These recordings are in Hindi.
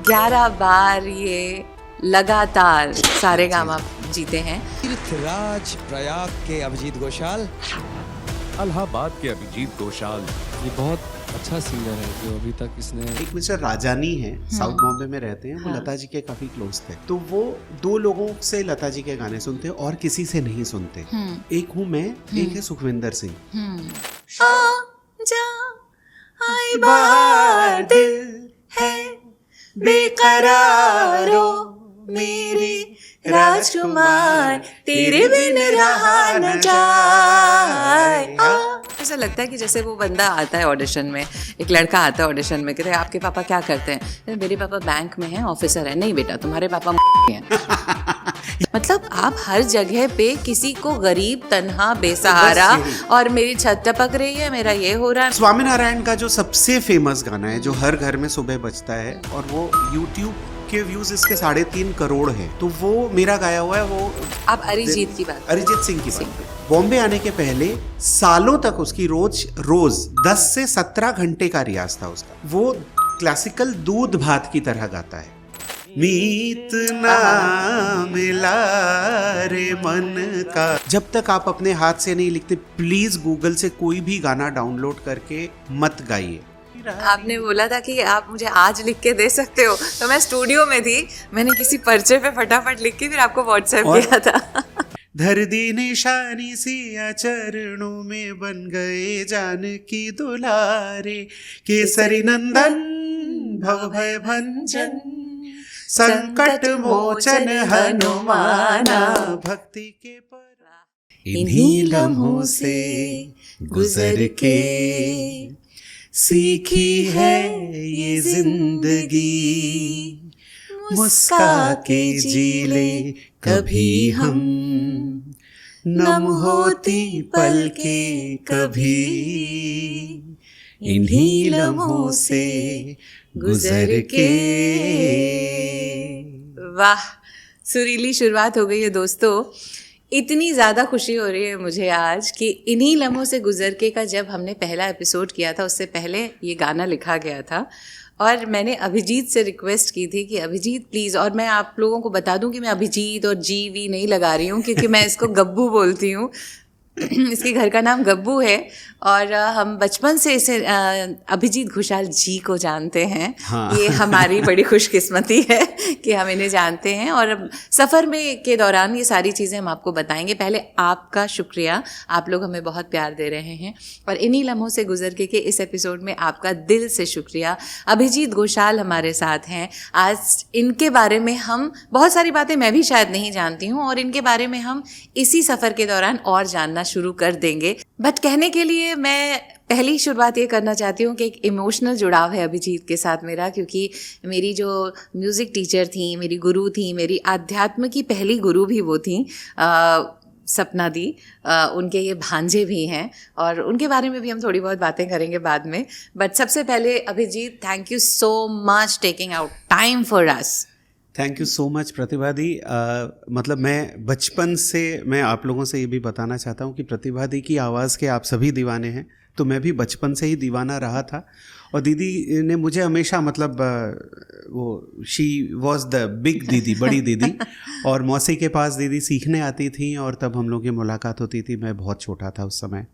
11 बार ये लगातार सारेगामा जीते हैं। तीर्थराज प्रयाग के अभिजीत घोषाल, इलाहाबाद के अभिजीत घोषाल। ये बहुत अच्छा सिंगर है जो अभी तक इसने। एक मिस्टर राजानी है, साउथ बॉम्बे में रहते हैं, वो लता जी के काफी क्लोज थे, तो वो 2 लोगों से लता जी के गाने सुनते हैं और किसी से नहीं सुनते। एक हूँ मैं, एक है सुखविंदर सिंह। आई बार दिल है बेकरारो मेरे राजकुमार, तेरे बिन रहा न जाए। ऐसा लगता है कि जैसे वो बंदा आता है ऑडिशन में, एक लड़का आता है ऑडिशन में, कहते हैं आपके पापा क्या करते हैं? मेरे पापा बैंक में हैं, ऑफिसर है। नहीं बेटा, तुम्हारे पापा हैं। मतलब आप हर जगह पे किसी को गरीब, तन्हा, बेसहारा, और मेरी छत टपक रही है, मेरा ये हो रहा है। स्वामीनारायण का जो सबसे फेमस गाना है, जो हर घर में सुबह बजता है, और वो YouTube के व्यूज इसके 3.5 करोड़ हैं, तो वो मेरा गाया हुआ है। वो आप अरिजीत की बात, अरिजीत सिंह की बात। बॉम्बे आने के पहले सालों तक उसकी रोज 10 से 17 घंटे का रियाज था उसका। वो क्लासिकल दूध भात की तरह गाता है। मीत ना मिला रे मन का। जब तक आप अपने हाथ से नहीं लिखते, प्लीज गूगल से कोई भी गाना डाउनलोड करके मत गाइए। आपने बोला था कि आप मुझे आज लिख के दे सकते हो, तो मैं स्टूडियो में थी, मैंने किसी पर्चे पे फटाफट लिख के फिर आपको व्हाट्सएप किया था। धर दी निशानी सिया चरणों में, बन गए जानकी दुलारे, केसरी नंदन भव भय भंजन, संकट मोचन हनुमाना, भक्ति के पर इन्हीं लम्हों से गुजर के सीखी है ये जिंदगी, मुस्का के जी ले कभी हम, नम होती पलकें कभी, इन्हीं लम्हों से गुजर के। वाह, सुरीली शुरुआत हो गई है दोस्तों। इतनी ज़्यादा खुशी हो रही है मुझे आज कि इन्हीं लम्हों से गुजर के का जब हमने पहला एपिसोड किया था, उससे पहले ये गाना लिखा गया था, और मैंने अभिजीत से रिक्वेस्ट की थी कि अभिजीत प्लीज़, और मैं आप लोगों को बता दूं कि मैं अभिजीत और जी नहीं लगा रही हूँ, क्योंकि मैं इसको गब्बू बोलती हूँ। इसके घर का नाम गब्बू है, और हम बचपन से इसे अभिजीत घोषाल जी को जानते हैं। हाँ। ये हमारी बड़ी खुशकिस्मती है कि हम इन्हें जानते हैं, और सफ़र में के दौरान ये सारी चीज़ें हम आपको बताएंगे। पहले आपका शुक्रिया, आप लोग हमें बहुत प्यार दे रहे हैं, और इन्हीं लम्हों से गुजर के इस एपिसोड में आपका दिल से शुक्रिया। अभिजीत घोषाल हमारे साथ हैं आज। इनके बारे में हम बहुत सारी बातें मैं भी शायद नहीं जानती हूँ, और इनके बारे में हम इसी सफ़र के दौरान और जानना शुरू कर देंगे। बट कहने के लिए मैं पहली शुरुआत ये करना चाहती हूँ कि एक इमोशनल जुड़ाव है अभिजीत के साथ मेरा, क्योंकि मेरी जो म्यूज़िक टीचर थी, मेरी गुरु थी, मेरी आध्यात्म की पहली गुरु भी वो थी, सपना दी। उनके ये भांजे भी हैं, और उनके बारे में भी हम थोड़ी बहुत बातें करेंगे बाद में। बट सबसे पहले Abhijit, thank you so much taking out time for us. Thank you so much Pratibha दी। मतलब मैं बचपन से, मैं आप लोगों से ये भी बताना चाहता हूँ कि प्रतिभा दी की आवाज़ के आप सभी दीवाने हैं, तो मैं भी बचपन से ही दीवाना रहा था। और दीदी ने मुझे हमेशा, मतलब वो शी वॉज द बिग दीदी, बड़ी दीदी, और मौसी के पास दीदी सीखने आती थी, और तब हम लोग की मुलाकात होती थी। मैं बहुत छोटा था उस समय,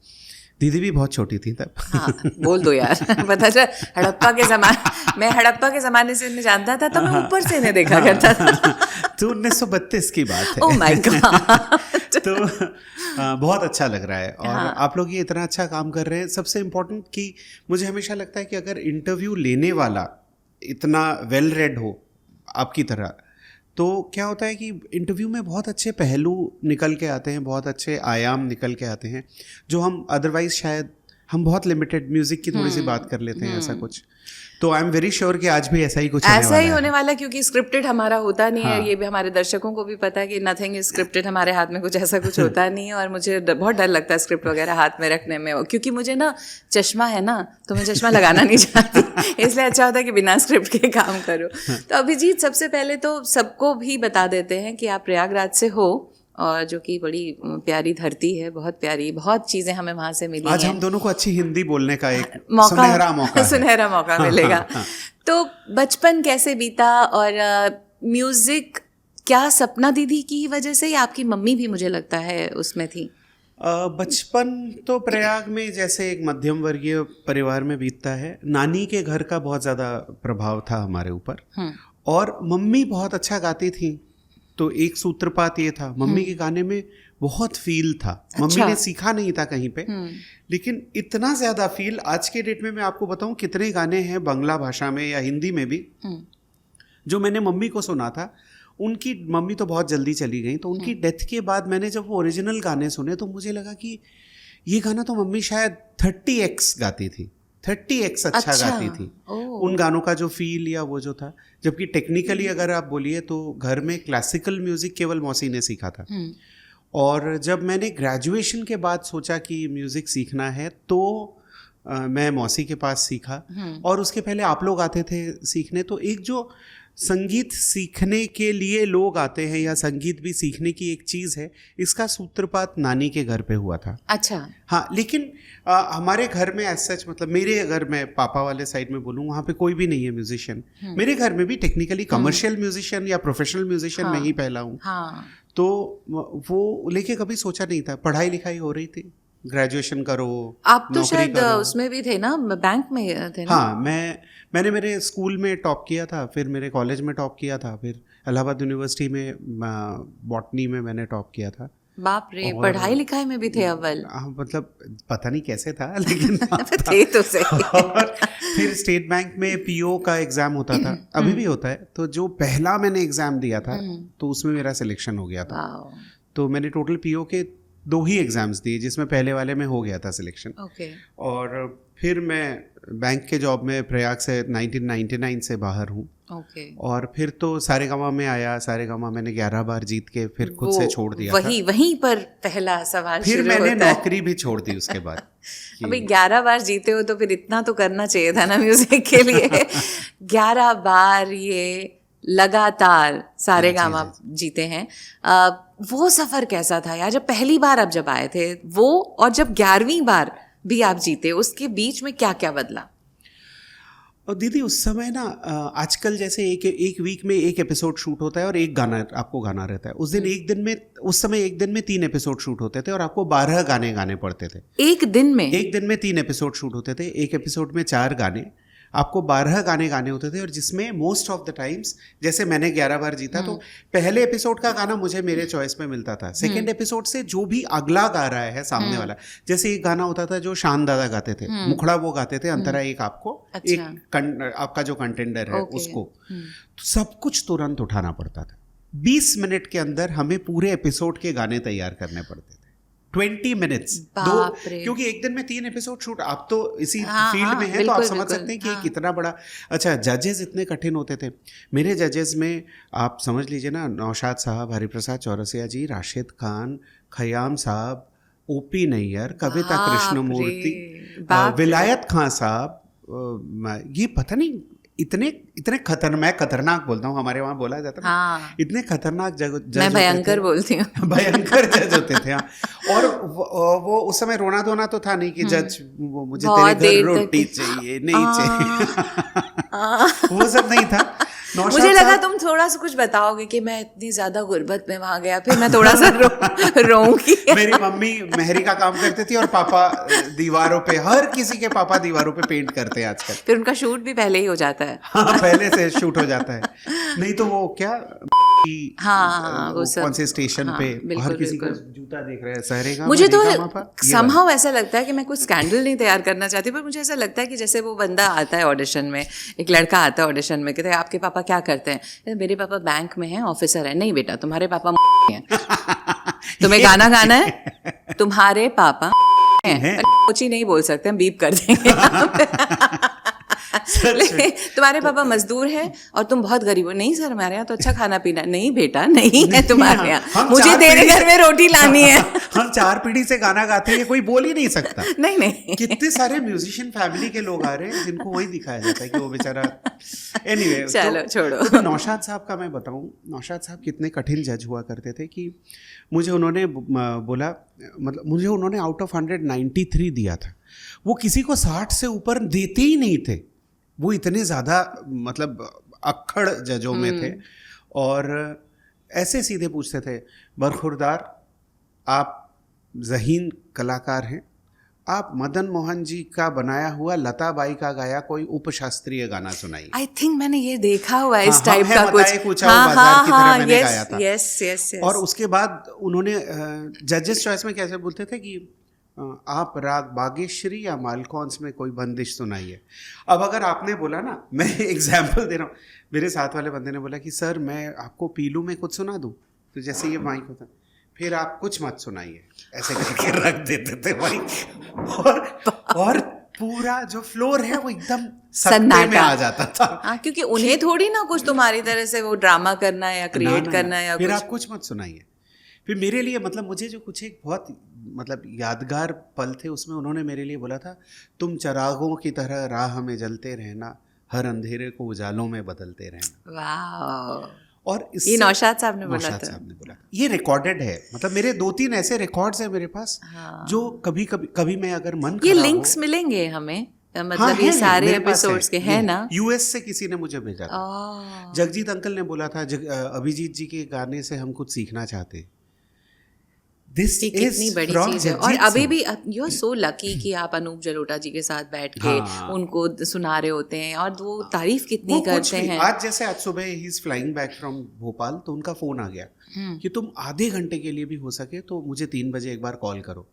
दीदी भी बहुत छोटी थी तब। हाँ, बोल दो यार। पता चला हड़प्पा के ज़माने, मैं हड़प्पा के ज़माने से इन्हें जानता था, तो मैं ऊपर से इन्हें देखा करता था। तो 1932 की बात है। Oh my God. तो बहुत अच्छा लग रहा है, और आप लोग ये इतना अच्छा काम कर रहे हैं। सबसे इम्पोर्टेंट कि मुझे हमेशा लगता है कि अगर इंटरव्यू लेने वाला इतना वेल रेड हो आपकी तरह, तो क्या होता है कि इंटरव्यू में बहुत अच्छे पहलू निकल के आते हैं, बहुत अच्छे आयाम निकल के आते हैं, जो हम अदरवाइज शायद हम बहुत लिमिटेड म्यूज़िक की थोड़ी सी बात कर लेते हैं, ऐसा कुछ। तो आई एम वेरी श्योर कि आज भी ऐसा ही कुछ होने वाला है, क्योंकि स्क्रिप्टेड हमारा होता नहीं है। ये भी हमारे दर्शकों को भी पता है कि नथिंग इज स्क्रिप्टेड, हमारे हाथ में कुछ ऐसा कुछ होता नहीं है। और मुझे बहुत डर लगता है स्क्रिप्ट वगैरह हाथ में रखने में, क्योंकि मुझे ना चश्मा है ना, तो मैं चश्मा लगाना नहीं चाहती, इसलिए अच्छा होता है कि बिना स्क्रिप्ट के काम करो। तो अभिजीत, सबसे पहले तो सबको भी बता देते हैं कि आप प्रयागराज से हो, और जो कि बड़ी प्यारी धरती है, बहुत प्यारी, बहुत चीज़ें हमें वहाँ से मिली। आज हम दोनों को अच्छी हिंदी बोलने का एक सुनहरा मौका मिलेगा। तो बचपन कैसे बीता, और म्यूजिक क्या सपना दीदी की ही वजह से, या आपकी मम्मी भी मुझे लगता है उसमें थी? बचपन तो प्रयाग में जैसे एक मध्यम वर्गीय परिवार में बीतता है, नानी के घर का बहुत ज़्यादा प्रभाव था हमारे ऊपर। और मम्मी बहुत अच्छा गाती थी, तो एक सूत्रपात ये था, मम्मी के गाने में बहुत फील था। मम्मी ने सीखा नहीं था कहीं पे, लेकिन इतना ज़्यादा फील, आज के डेट में मैं आपको बताऊं कितने गाने हैं बांग्ला भाषा में या हिंदी में भी जो मैंने मम्मी को सुना था। उनकी मम्मी तो बहुत जल्दी चली गई, तो उनकी डेथ के बाद मैंने जब वो ओरिजिनल गाने सुने तो मुझे लगा कि ये गाना तो मम्मी शायद 30x गाती थी, 30x अच्छा गाती थी। उन गानों का जो फील या वो जो था, जबकि टेक्निकली अगर आप बोलिए तो घर में क्लासिकल म्यूजिक केवल मौसी ने सीखा था। और जब मैंने ग्रेजुएशन के बाद सोचा कि म्यूजिक सीखना है तो मैं मौसी के पास सीखा, और उसके पहले आप लोग आते थे सीखने। तो एक जो संगीत सीखने के लिए लोग आते हैं या संगीत भी सीखने की एक चीज़ है, इसका सूत्रपात नानी के घर पे हुआ था। अच्छा। हाँ, लेकिन हमारे घर में एज सच, मतलब मेरे अगर मैं पापा वाले साइड में बोलूँ, वहाँ पे कोई भी नहीं है म्यूजिशियन। मेरे घर में भी टेक्निकली कमर्शियल म्यूजिशियन या प्रोफेशनल म्यूजिशियन मैं ही पहला हूँ। तो वो लेके कभी सोचा नहीं था। पढ़ाई लिखाई हो रही थी, ग्रेजुएशन करो, आप तो शायद उसमें भी थे ना, बैंक में थे ना? हाँ, मैंने मेरे स्कूल में टॉप किया था, फिर मेरे कॉलेज में टॉप किया था, फिर इलाहाबाद यूनिवर्सिटी में बॉटनी में मैंने टॉप किया था। बाप रे, पढ़ाई लिखाई में भी थे अव्वल? मतलब पता नहीं कैसे था, लेकिन थे तो सही। और फिर स्टेट बैंक में पीओ का एग्जाम होता था, अभी भी होता है। तो जो पहला मैंने एग्जाम दिया था तो उसमें मेरा सिलेक्शन हो गया था। तो मैंने टोटल पीओ के 2 ही एग्जाम्स दिए, जिसमें पहले वाले में हो गया था सिलेक्शन। और फिर मैं बैंक के जॉब में प्रयाग से 1999 से बाहर हूँ। और फिर तो सारेगामा में आया। सारेगामा मैंने 11 बार जीत के फिर खुद से छोड़ दिया था। वहीं पर पहला सवाल फिर मैंने नौकरी भी छोड़ दी उसके बाद। अभी 11 बार जीते हो तो फिर इतना तो करना चाहिए था ना म्यूजिक के लिए। 11 बार ये लगातार सारेगामा जीते हैं। वो सफर कैसा था यार, जब पहली बार आप जब आए थे वो, और जब 11वीं बार भी आप जीते, उसके बीच में क्या क्या बदला? और दीदी उस समय ना, आजकल जैसे एक वीक में एक एपिसोड शूट होता है और एक गाना आपको गाना रहता है। उस समय एक दिन में 3 एपिसोड शूट होते थे और आपको 12 गाने गाने पड़ते थे। एक दिन में 3 एपिसोड शूट होते थे, एक एपिसोड में 4 गाने, आपको 12 गाने गाने होते थे। और जिसमें मोस्ट ऑफ द टाइम्स, जैसे मैंने 11 बार जीता, तो पहले एपिसोड का गाना मुझे मेरे चॉइस में मिलता था। सेकंड एपिसोड से जो भी अगला गा रहा है सामने वाला, जैसे एक गाना होता था जो शान दादा गाते थे, मुखड़ा वो गाते थे, अंतरा एक आपको, एक आपका जो कंटेंडर है उसको, तो सब कुछ तुरंत उठाना पड़ता था। 20 मिनट के अंदर हमें पूरे एपिसोड के गाने तैयार करने पड़ते थे। 20 मिनट्स, क्योंकि एक दिन में 3 एपिसोड शूट। आप तो इसी फील्ड में हैं, तो आप समझ सकते हैं कि कितना बड़ा। अच्छा, जजेस इतने कठिन होते थे। मेरे जजेस में आप समझ लीजिए ना, नौशाद साहब, हरिप्रसाद चौरसिया जी, राशिद खान, खयाम साहब, ओपी नैयर, कविता कृष्णमूर्ति, विलायत खान साहब, ये पता नहीं इतने खतरनाक बोलता हूँ, हमारे वहाँ बोला जाता है इतने खतरनाक जज, मैं भयंकर बोलती हूँ। भयंकर जज होते थे। और वो उस समय रोना धोना तो था नहीं कि जज मुझे तेरे घर रोटी चाहिए, नहीं चाहिए, वो सब नहीं था। मुझे लगा तुम थोड़ा सा कुछ बताओगे कि मैं इतनी ज्यादा गुर्बत में वहां गया, फिर मैं थोड़ा सा रोऊंगी। मेरी मम्मी मेहरी का काम करती थी और पापा दीवारों पे, हर किसी के पापा दीवारों पे पेंट करते हैं आजकल। फिर उनका शूट भी पहले ही हो जाता है। हाँ, पहले से शूट हो जाता है। नहीं तो वो क्या, वो सब कौन से स्टेशन पे हर किसी को जूता देख रहे हैं, सहरेगा। मुझे तो समहाउ ऐसा लगता है कि मैं कुछ स्कैंडल नहीं तैयार करना चाहती, पर मुझे ऐसा लगता है कि जैसे वो बंदा आता है ऑडिशन में, एक लड़का आता है ऑडिशन में, कहते हैं आपके पापा क्या करते हैं? मेरे पापा बैंक में हैं, ऑफिसर है। नहीं बेटा, तुम्हारे पापा हैं। तुम्हें गाना गाना है, तुम्हारे पापा हैं। कोची नहीं बोल सकते, हम बीप कर देंगे। तुम्हारे पापा मजदूर है और तुम बहुत गरीब हो। नहीं सर, हमारे यहाँ तो अच्छा खाना पीना। नहीं बेटा, नहीं है तुम्हारे यहाँ, मुझे तेरे घर में रोटी लानी है। हम 4 पीढ़ी से गाना गाते हैं, कोई बोल ही नहीं सकता। नहीं। कितने सारे म्यूजिशियन फैमिली के लोग आ रहे हैं जिनको वही दिखाया जाता है कि वो बेचारा। एनीवे, चलो छोड़ो। तो नौशाद साहब का मैं बताऊं, नौशाद साहब कितने कठिन जज हुआ करते थे कि मुझे उन्होंने बोला, मतलब मुझे उन्होंने आउट ऑफ 100 93 दिया था। वो किसी को 60 से ऊपर देते ही नहीं थे। वो इतने ज़्यादा मतलब अक्खड़ जजों में थे और ऐसे सीधे पूछते थे, बरखुरदार आप ज़हीन कलाकार हैं, आप मदन मोहन जी का बनाया हुआ लता बाई का गाया कोई उपशास्त्रीय गाना सुनाइए। आई थिंक मैंने ये देखा हुआ है, इस हाँ, टाइप है का बताए कुछ। कुछ बाजार की तरह मैंने गाया था। Yes yes yes. और उसके बाद उन्होंने जजेस चॉइस में कैसे बोलते थे कि आप राग बागेश्वरी या मालकौंस में कोई बंदिश सुनाइए। अब अगर आपने बोला ना, मैं एग्जाम्पल दे रहा हूँ, मेरे साथ वाले बंदे ने बोला कि सर मैं आपको पीलू में कुछ सुना दूँ, तो जैसे ये माइक होता, फिर आप कुछ मत सुनाइए, ऐसे करके रख देते थे माइक और पूरा जो फ्लोर है वो एकदम सन्नाटे में आ जाता था। हाँ, क्योंकि उन्हें थोड़ी ना कुछ तुम्हारी तरह से वो ड्रामा करना है या क्रिएट करना है या फिर कुछ। आप कुछ मत सुनाइए। फिर मेरे लिए मतलब मुझे जो कुछ एक बहुत मतलब यादगार पल थे, उसमें उन्होंने मेरे लिए बोला था, तुम चरागों की तरह राह में जलते रहना, हर अंधेरे को उजालों में बदलते रहना। वाह। और ये नौशाद साहब ने बोला नौशाद था। साहब ने बोला। ये रिकॉर्डेड है, मतलब मेरे 2-3 ऐसे रिकॉर्ड्स हैं मेरे पास। हाँ। जो कभी मैं अगर मन ये लिंक्स मिलेंगे हमें, मतलब हाँ, ये सारे एपिसोड्स के हैं ना। यूएस से किसी ने मुझे भेजा था, जगजीत अंकल ने बोला था, अभिजीत जी के गाने से हम कुछ सीखना चाहते। कितनी बड़ी चीज है। और अभी भी यू आर सो लकी कि आप अनूप जलोटा जी के साथ बैठ के उनको सुना रहे होते हैं और वो तारीफ कितनी करते हैं। आज सुबह he is flying back from Bhopal, तो उनका फोन आ गया कि तुम आधे घंटे के लिए भी हो सके तो मुझे 3 बजे एक बार कॉल करो।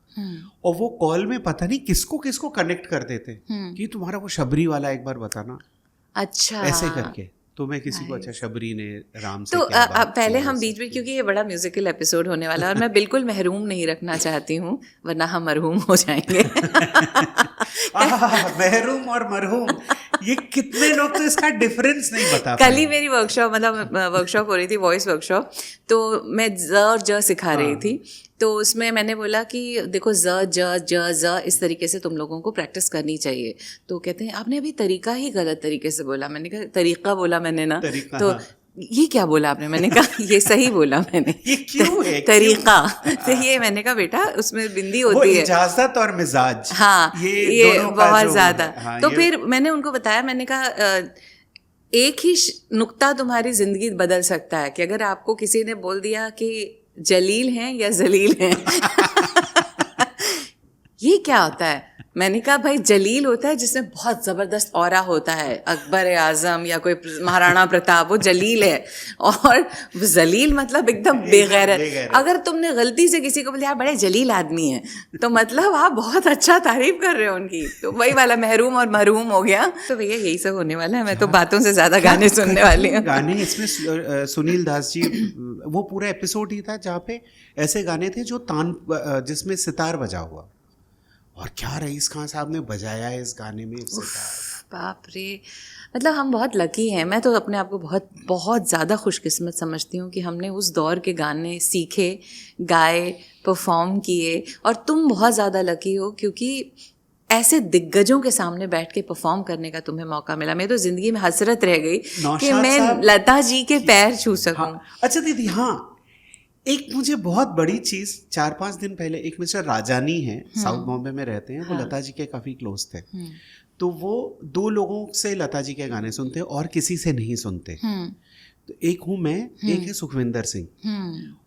और वो कॉल में पता नहीं किसको किसको कनेक्ट कर देते कि तुम्हारा वो शबरी वाला एक बार बताना। अच्छा, ऐसे करके तो मैं किसी को, अच्छा शबरी ने राम से तो पहले हम बीच में, क्योंकि ये बड़ा म्यूजिकल एपिसोड होने वाला है और मैं बिल्कुल महरूम नहीं रखना चाहती हूँ, वरना हम मरहूम हो जाएंगे। महरूम और मरहूम, ये कितने लोग तो इसका डिफरेंस नहीं बता। कल ही मेरी वर्कशॉप हो रही थी, वॉइस वर्कशॉप, तो मैं ज और ज सिखा रही थी। तो उसमें मैंने बोला कि देखो ज ज ज ज इस तरीके से तुम लोगों को प्रैक्टिस करनी चाहिए। तो कहते हैं आपने अभी तरीका ही गलत तरीके से बोला। मैंने कहा तरीका बोला मैंने ना, तो हाँ। ये क्या बोला आपने? मैंने कहा ये सही बोला मैंने। ये क्यों है? तरीका। तो ये मैंने कहा बेटा उसमें बिंदी होती है, इजाजत और मिजाज। हाँ, ये बहुत ज्यादा। हाँ, तो फिर मैंने उनको बताया, मैंने कहा एक ही नुक्ता तुम्हारी जिंदगी बदल सकता है कि अगर आपको किसी ने बोल दिया कि जलील हैं या जलील हैं। ये क्या होता है? मैंने कहा भाई जलील होता है जिसमें बहुत ज़बरदस्त ऑरा होता है, अकबर आज़म या कोई महाराणा प्रताप, वो जलील है। और जलील मतलब एकदम बेगैरत। अगर तुमने गलती से किसी को बोला बड़े जलील आदमी है, तो मतलब आप बहुत अच्छा तारीफ कर रहे हो उनकी। तो वही वाला महरूम और मरहूम हो गया। तो भैया यही सब होने वाला है। मैं तो बातों से ज़्यादा गाने सुनने वाली हूँ। गाने इसमें सुनील दास जी, वो पूरा एपिसोड ही था जहाँ पे ऐसे गाने थे जो जिसमें सितार बजा हुआ, और क्या रईस खान साहब ने बजाया है इस गाने में सितार। बाप रे, मतलब हम बहुत लकी हैं। मैं तो अपने आप को बहुत बहुत ज़्यादा खुशकिस्मत समझती हूँ कि हमने उस दौर के गाने सीखे, गाए, परफॉर्म किए। और तुम बहुत ज़्यादा लकी हो क्योंकि ऐसे दिग्गजों के सामने बैठ के परफॉर्म करने का तुम्हें मौका मिला। मेरी तो ज़िंदगी में हसरत रह गई कि मैं लता जी के पैर छू सकूँ। हाँ, अच्छा दीदी, हाँ एक मुझे बहुत बड़ी चीज़, 4-5 दिन पहले एक मिस्टर राजानी हैं, साउथ बॉम्बे में रहते हैं, वो लता जी के काफ़ी क्लोज थे। तो वो 2 लोगों से लता जी के गाने सुनते और किसी से नहीं सुनते। तो एक हूँ मैं, एक है सुखविंदर सिंह।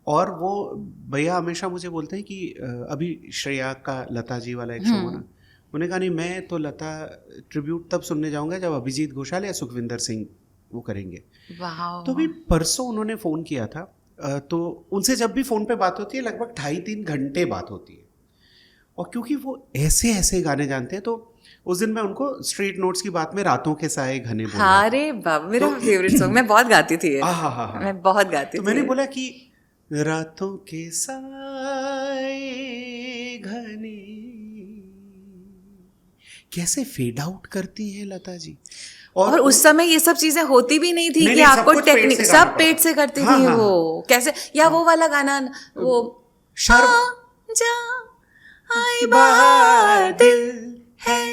और वो भैया हमेशा मुझे बोलते हैं कि अभी श्रेया का लता जी वाला एक शो बना, उन्होंने कहा नहीं मैं तो लता ट्रिब्यूट तब सुनने जाऊँगा जब अभिजीत घोषाल या सुखविंदर सिंह वो करेंगे। तो अभी परसों उन्होंने फ़ोन किया था, तो उनसे जब भी फ़ोन पे बात होती है लगभग 2.5-3 घंटे बात होती है। और क्योंकि वो ऐसे ऐसे गाने जानते हैं, तो उस दिन मैं उनको स्ट्रीट नोट्स की बात में रातों के साए घने बोला। हाँ, अरे बाप, मेरा फेवरेट सॉन्ग, मैं बहुत गाती थी। मैं बहुत गाती थी। तो मैंने बोला कि रातों के साए घने कैसे फेड आउट करती है लता जी। और उस समय ये सब चीजें होती भी नहीं थी कि आपको टेक्निक सब पेट से करती थी। हाँ, वो कैसे, या वो वाला गाना, वो जा आई बार दिल है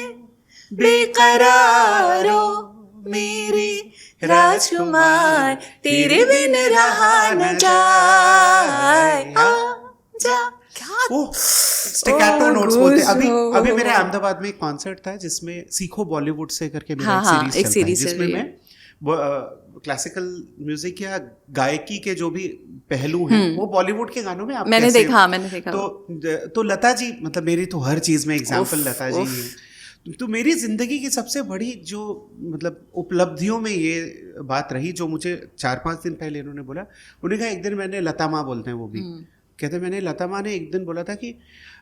बेकरारो मेरे राजकुमार, तेरे बिन रहा न जाए, जा। क्या स्टिकैटो नोट्स बोलते हैं। अभी ओह, अभी मेरे अहमदाबाद में एक कॉन्सर्ट था जिसमें सीखो बॉलीवुड से करके मेरा हाँ, एक एक सीरीज सीरीज चलता है, चल जिसमें रही मैं क्लासिकल म्यूजिक या गायकी के जो भी पहलू हैं वो बॉलीवुड के गानों में आप मैंने कैसे- देखा, मैंने देखा। तो लता जी, मतलब मेरी तो हर चीज में एग्जाम्पल उफ, लता जी उफ। हैं। तो मेरी जिंदगी की सबसे बड़ी जो मतलब उपलब्धियों में ये बात रही, जो मुझे 4-5 दिन पहले इन्होंने बोला, उन्होंने कहा एक दिन मैंने, लता माँ बोलते हैं वो भी, कहते मैंने लता माँ ने एक दिन बोला था कि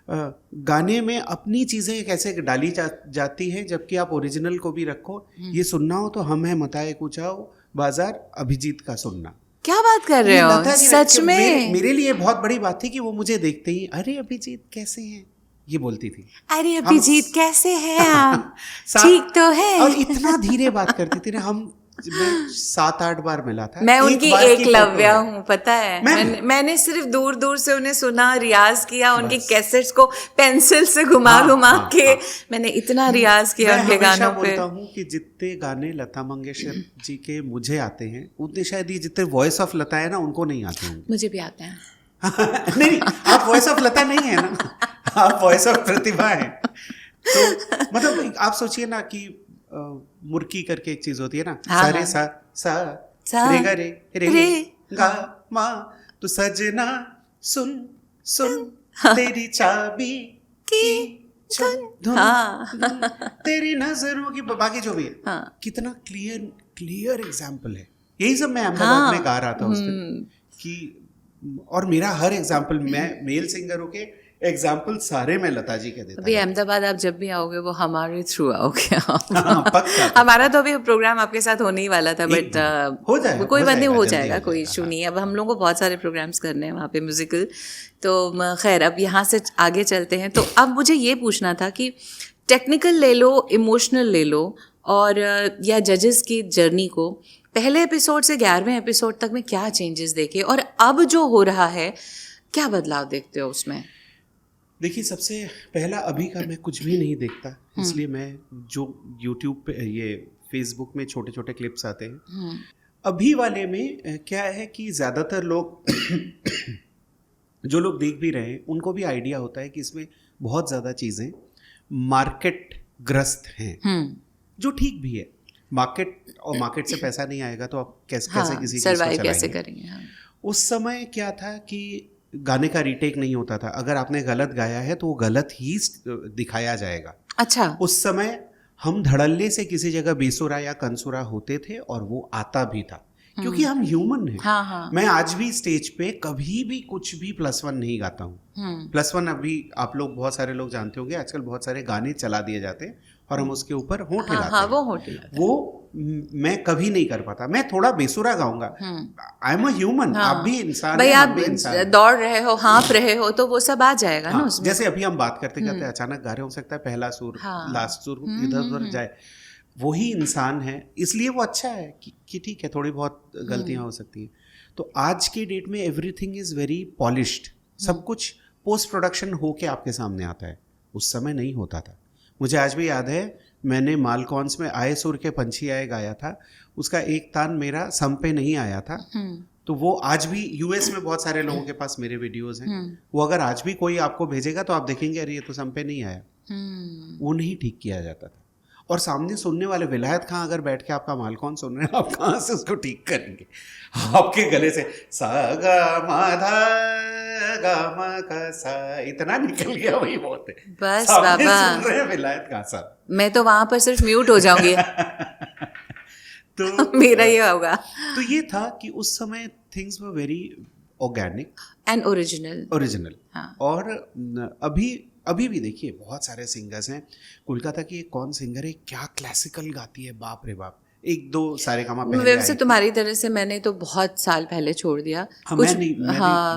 गाने में अपनी चीज़ें कैसे डाली जाती हैं जबकि आप ओरिजिनल को भी रखो। ये सुनना हो तो हम है मताए कुचाओ बाजार अभिजीत का सुनना। क्या बात कर रहे ये हो, लता जी सच में? मेरे लिए बहुत बड़ी बात थी कि वो मुझे देखते ही अरे अभिजीत कैसे हैं ये बोलती थी। अरे अभिजीत कैसे हैं आप? सा- ठीक तो है। और इतना धीरे बात करती थी ना। मैं 7-8 बार मिला था। मैं उनकी बार की एकलव्या फोटो है। हूँ, पता है। मैं- मैंने सिर्फ दूर दूर से उन्हें सुना, रियाज किया, उनके कैसेट्स को पेंसिल से घुमा घुमा के मैंने इतना रियाज किया मैं उनके हमेशा गानों पे। बोलता हूँ कि जितने गाने लता मंगेशकर जी के मुझे आते हैं उतने शायद ये जितने वॉइस ऑफ लता है ना उनको नहीं आते होंगे। मुझे भी आते हैं। नहीं, आप वॉइस ऑफ लता नहीं है ना, आप वॉइस ऑफ प्रतिभा है। तो मतलब आप सोचिए ना कि मुर्की करके एक चीज होती है ना, हाँ, सारे सा रे गा रे गा मा, तो सजना सुन सुन तेरी चाबी की धुन, धुन, तेरी नजरों की, बाकी जो भी है। हाँ। कितना क्लियर एग्जाम्पल है। यही सब मैं अहमदाबाद में गा रहा था उस दिन कि, और मेरा हर एग्जाम्पल, मैं मेल सिंगर होके एग्जाम्पल सारे मैं लता जी के देता अभी अहमदाबाद आप जब भी आओगे वो हमारे थ्रू आओगे आप। पक्का। हमारा तो अभी प्रोग्राम आपके साथ होने ही वाला था, बट हो जाएगा, कोई बात नहीं, हो जल्दी जाएगा, हो कोई जाएगा, इशू नहीं है। अब हम लोगों को बहुत सारे प्रोग्राम्स करने हैं वहाँ पे म्यूजिकल। तो खैर अब यहाँ से आगे चलते हैं। तो अब मुझे ये पूछना था कि टेक्निकल ले लो, इमोशनल ले लो, और या जजेस की जर्नी को पहले एपिसोड से 11वें एपिसोड तक में क्या चेंजेस देखे, और अब जो हो रहा है क्या बदलाव देखते हो उसमें? देखिए, सबसे पहला अभी का मैं कुछ भी नहीं देखता, इसलिए मैं जो YouTube पे, ये Facebook में छोटे छोटे क्लिप्स आते हैं, अभी वाले में क्या है कि ज़्यादातर लोग जो लोग देख भी रहे हैं उनको भी आइडिया होता है कि इसमें बहुत ज़्यादा चीज़ें मार्केट ग्रस्त हैं, जो ठीक भी है। मार्केट, और मार्केट से पैसा नहीं आएगा तो आप कैसे किसी चीज़ को सर्वाइव कैसे चलाएंगे। करेंगे? हाँ। उस समय क्या था कि गाने का रीटेक नहीं होता था। अगर आपने गलत गाया है तो वो गलत ही दिखाया जाएगा। अच्छा। उस समय हम धड़ल्ले से किसी जगह बेसुरा या कंसुरा होते थे और वो आता भी था, क्योंकि हम ह्यूमन हैं। हाँ, हाँ। मैं आज भी स्टेज पे कभी भी कुछ भी +1 नहीं गाता हूँ। +1 अभी आप लोग, बहुत सारे लोग जानते होंगे, आजकल बहुत सारे गाने चला दिए जाते हैं और हम उसके ऊपर होंठ हिलाते हाँ, हैं। वो होठ हिलाते हैं। वो मैं कभी नहीं कर पाता। मैं थोड़ा बेसुरा गाऊंगा, आई एम अ ह्यूमन, आप भी इंसान भाई हैं, आप हम भी इंसान हैं। दौड़ रहे हो, हाँफ रहे हो, तो वो सब आ जाएगा ना हाँ, उसमें। जैसे अभी हम बात करते करते अचानक गा रहे, हो सकता है पहला सुर, लास्ट सुर इधर उधर जाए, वही इंसान है, इसलिए वो अच्छा है कि ठीक है, थोड़ी बहुत गलतियां हो सकती हैं। तो आज की डेट में एवरीथिंग इज वेरी पॉलिश्ड, सब कुछ पोस्ट प्रोडक्शन होके आपके सामने आता है। उस समय नहीं होता था। मुझे आज भी याद है, मैंने मालकॉन्स में आए सुर के पंछी आए गाया था, उसका एक तान मेरा सम पे नहीं आया था। तो वो आज भी यूएस में बहुत सारे लोगों के पास मेरे वीडियोस हैं, वो अगर आज भी कोई आपको भेजेगा तो आप देखेंगे अरे ये तो सम पे नहीं आया। वो नहीं ठीक किया जाता था। और सामने सुनने वाले विलायत खां अगर बैठ के आपका मालकॉन सुन रहे हैं, आप कहाँ से उसको ठीक करेंगे? आपके गले से सा गा मा धा गा मा का सा इतना निकल गया, वही बहुत है। बस सामने बाबा, सुन रहे हैं विलायत खां साहब, मैं तो वहां पर सिर्फ म्यूट हो जाऊंगी। तो मेरा ये होगा। तो ये था कि उस समय things were very organic and original. हाँ। और अभी भी देखिए बहुत सारे सिंगर्स हैं। कोलकाता की एक कौन सिंगर है, क्या क्लासिकल गाती है, बाप रे बाप। 1-2 सारेगामा पहले वैसे तुम्हारी तरह से मैंने तो बहुत साल पहले छोड़ दिया। हाँ, कुछ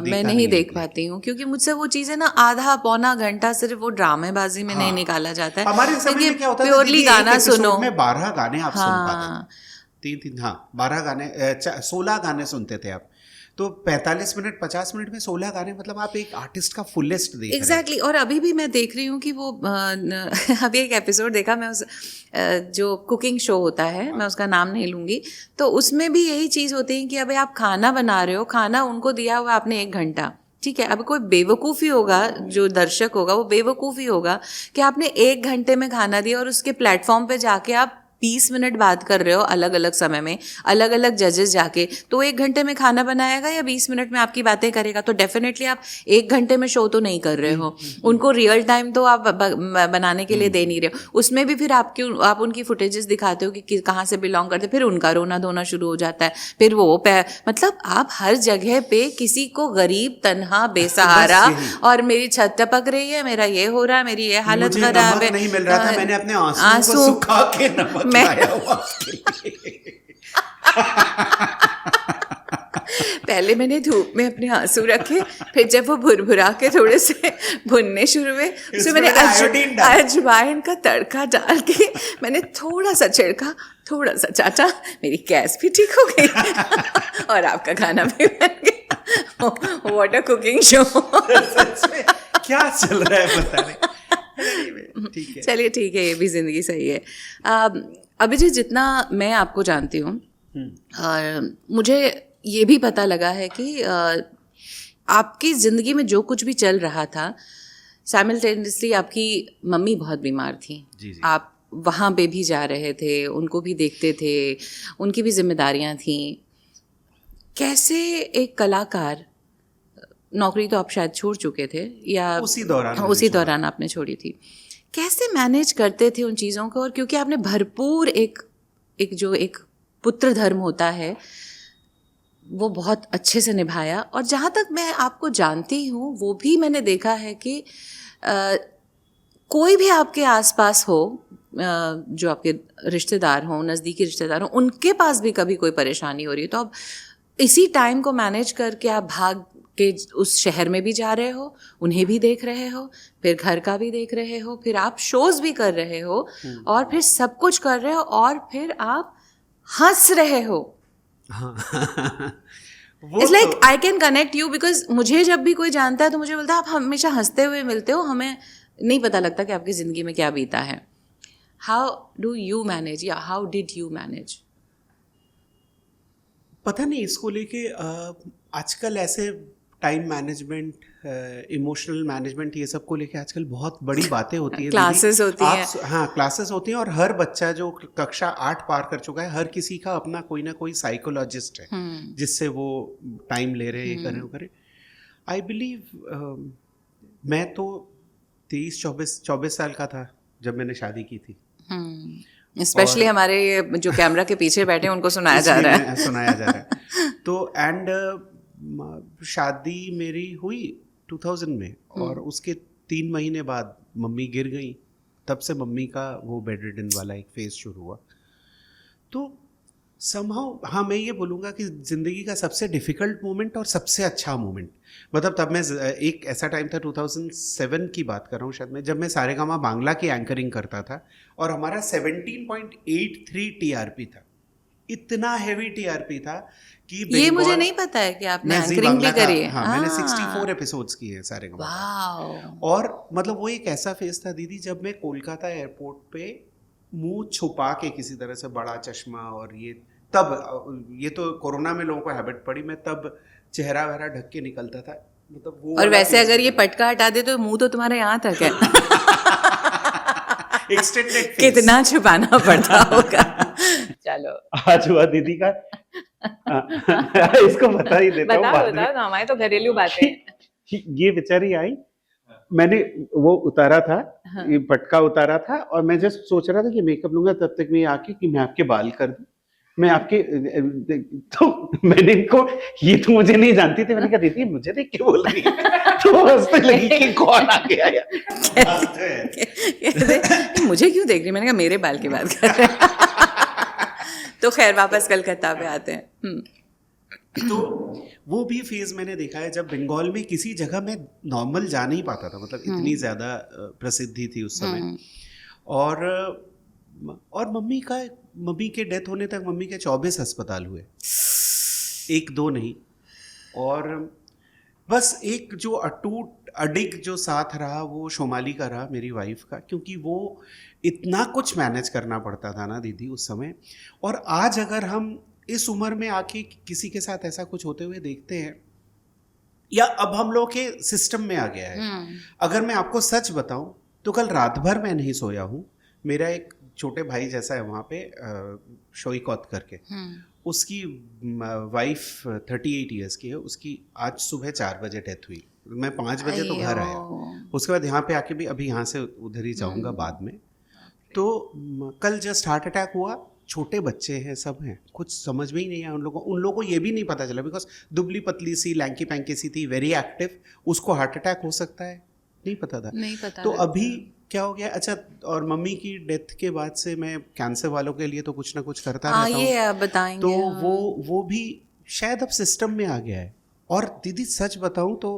मैं नहीं देख पाती हूँ, क्योंकि मुझसे वो चीजें ना आधा पौना घंटा सिर्फ वो ड्रामेबाजी में नहीं निकाला जाता है। हमारे समय में क्या होता था, प्योरली गाना सुनो, में 12 गाने आप सुन पाते थे। 12 गाने, 16 गाने सुनते थे आप। तो 45 मिनट 50 मिनट में 16 गाने, मतलब आप एक आर्टिस्ट का फुलेस्ट देख एग्जैक्टली। और अभी भी मैं देख रही हूँ कि वो अभी एक एपिसोड देखा मैं, उस जो कुकिंग शो होता है, मैं उसका नाम नहीं लूँगी, तो उसमें भी यही चीज़ होती है कि अभी आप खाना बना रहे हो, खाना उनको दिया हुआ आपने 1 घंटा, ठीक है, अब कोई बेवकूफ़ी होगा, जो दर्शक होगा वो बेवकूफ़ी होगा कि आपने 1 घंटे में खाना दिया और उसके प्लेटफॉर्म पे जाके आप 20 मिनट बात कर रहे हो अलग अलग समय में, अलग अलग जजेस जाके, तो 1 घंटे में खाना बनाएगा या 20 मिनट में आपकी बातें करेगा? तो डेफिनेटली आप 1 घंटे में शो तो नहीं कर रहे हो, उनको रियल टाइम तो आप बनाने के लिए दे नहीं रहे हो। उसमें भी फिर आप उनकी फुटेजेस दिखाते हो कि कहाँ से बिलोंग करते, फिर उनका रोना धोना शुरू हो जाता है, फिर वो मतलब आप हर जगह पे किसी को गरीब, तन्हा, बेसहारा और मेरी छत टपक रही है, मेरा ये हो रहा है, मेरी ये हालत मुझे खराब नमक है, नहीं मिल रहा था, मैंने अपने आंसू को सुखा के नमक लाया हुआ उसके लिए। पहले मैंने धूप में अपने आंसू रखे, फिर जब वो भुरभुरा के थोड़े से भुनने शुरू हुए, उसमें मैंने अजवाइन का तड़का डाल के मैंने थोड़ा सा छिड़का, थोड़ा सा चाटा, मेरी गैस भी ठीक हो गई और आपका खाना भी बन गया। What a cooking show. क्या चल रहा है पता नहीं। ठीक है, चलिए ठीक है, ये भी जिंदगी सही है। अभिजीत, जितना मैं आपको जानती हूँ और मुझे ये भी पता लगा है कि आपकी ज़िंदगी में जो कुछ भी चल रहा था, साइमल्टेनियसली आपकी मम्मी बहुत बीमार थी। जी। आप वहाँ पे भी जा रहे थे, उनको भी देखते थे, उनकी भी जिम्मेदारियाँ थीं। कैसे एक कलाकार, नौकरी तो आप शायद छोड़ चुके थे या उसी दौरान आपने छोड़ी थी, कैसे मैनेज करते थे उन चीज़ों को? और क्योंकि आपने भरपूर एक पुत्र धर्म होता है वो बहुत अच्छे से निभाया, और जहाँ तक मैं आपको जानती हूँ वो भी मैंने देखा है कि कोई भी आपके आसपास हो, जो आपके रिश्तेदार हों, नज़दीकी रिश्तेदार हों, उनके पास भी कभी कोई परेशानी हो रही है तो अब इसी टाइम को मैनेज करके आप भाग के उस शहर में भी जा रहे हो, उन्हें भी देख रहे हो, फिर घर का भी देख रहे हो, फिर आप शोज़ भी कर रहे हो और फिर सब कुछ कर रहे हो और फिर आप हंस रहे हो। It's like I can connect you, because मुझे जब भी कोई जानता है तो मुझे बोलता है आप हमेशा हंसते हुए मिलते हो, हमें नहीं पता लगता कि आपकी ज़िंदगी में क्या बीता है। हाउ डू यू मैनेज, या हाउ डिड यू मैनेज? पता नहीं, इसको लेके आजकल ऐसे टाइम मैनेजमेंट, इमोशनल मैनेजमेंट, ये सब को लेके आजकल बहुत बड़ी बातें होती है। क्लासेस होती हैं। हाँ, क्लासेस होती हैं और हर बच्चा जो कक्षा 8 पार कर चुका है, हर किसी का अपना कोई ना कोई साइकोलॉजिस्ट है जिससे वो टाइम ले रहे, ये कर रहे, वो करे। आई बिलीव मैं तो 23-24 साल का था जब मैंने शादी की थी। स्पेशली हमारे ये जो कैमरा के पीछे बैठे हैं उनको सुनाया जा रहा है। तो एंड शादी मेरी हुई 2000 में और उसके 3 महीने बाद मम्मी गिर गई। तब से मम्मी का वो बेड रिडन वाला एक फेज शुरू हुआ। तो समहाउ हाँ, मैं ये बोलूँगा कि ज़िंदगी का सबसे डिफ़िकल्ट मोमेंट और सबसे अच्छा मोमेंट, मतलब तब मैं एक ऐसा टाइम था, 2007 की बात कर रहा हूँ शायद मैं, जब मैं सारेगामा बांग्ला की एंकरिंग करता था और हमारा 17.83 TRP था। इतना हैवी TRP था कि ये मुझे नहीं पता है कि आपने एंकरिंग भी करी है। हाँ, मैंने 64 एपिसोड्स किए हैं सारेगामा। और मतलब वो एक ऐसा फेज था दीदी, जब मैं कोलकाता एयरपोर्ट पे मुंह छुपा के किसी तरह से, बड़ा चश्मा और ये, तब ये तो कोरोना में लोगों को हैबिट पड़ी, मैं तब चेहरा वहरा ढक के निकलता था, मतलब वो। और वैसे अगर ये पटका हटा दे तो मुंह तो तुम्हारे यहाँ तक है। एक्सटेंडेड कितना छुपाना पड़ता होगा। चलो, आज हुआ दीदी का। इसको बता ही देता हूँ, बताओ ना, हमारी तो घरेलू बातें हैं। ये बेचारी आई, मैंने वो उतारा था, ये पटका उतारा था और मैं जस्ट सोच रहा था कि मेकअप लूंगा, तब तक मैं आके कि मैं आपके बाल कर दूं, मैं आपके, तो मैंने इनको, ये तो मुझे नहीं जानती थी, मैंने कहा दीदी मुझे देख के बोल रही है, तो हंसने लगी कि कौन आ गया यार। मुझे क्यों देख रही, मैंने कहा मेरे बाल की बात कर रहे हैं। तो खैर वापस कलकत्ता पे आते हैं। तो वो भी फेज मैंने देखा है जब बंगाल में किसी जगह मैं नॉर्मल जा नहीं पाता था, मतलब इतनी ज़्यादा प्रसिद्धि थी उस समय। और मम्मी के डेथ होने तक मम्मी के 24 अस्पताल हुए, 1-2 नहीं। और बस एक जो अटूट अडिग जो साथ रहा वो शोमाली का रहा, मेरी वाइफ का, क्योंकि वो इतना कुछ मैनेज करना पड़ता था ना दीदी उस समय। और आज अगर हम इस उम्र में आके किसी के साथ ऐसा कुछ होते हुए देखते हैं, या अब हम लोग के सिस्टम में आ गया है। अगर मैं आपको सच बताऊं तो कल रात भर मैं नहीं सोया हूँ। मेरा एक छोटे भाई जैसा है वहाँ पे, शोईकौत करके, उसकी वाइफ 38 ईयर्स की है। उसकी आज सुबह 4 बजे डेथ हुई। मैं 5 बजे तो घर आया, उसके बाद यहाँ पे आके भी अभी यहाँ से उधर ही जाऊँगा बाद में। तो कल जस्ट हार्ट अटैक हुआ। छोटे बच्चे हैं, सब हैं, कुछ समझ में ही नहीं आया उन लोगों को ये भी नहीं पता चला, बिकॉज दुबली पतली सी लैंकी पैंकी सी थी, वेरी एक्टिव, उसको हार्ट अटैक हो सकता है, नहीं पता था। नहीं पता। तो अभी क्या हो गया, अच्छा, और मम्मी की डेथ के बाद से मैं कैंसर वालों के लिए तो कुछ ना कुछ करता रहता हूँ। ये आप बताएंगे। तो वो भी शायद अब सिस्टम में आ गया है। और दीदी सच बताऊं तो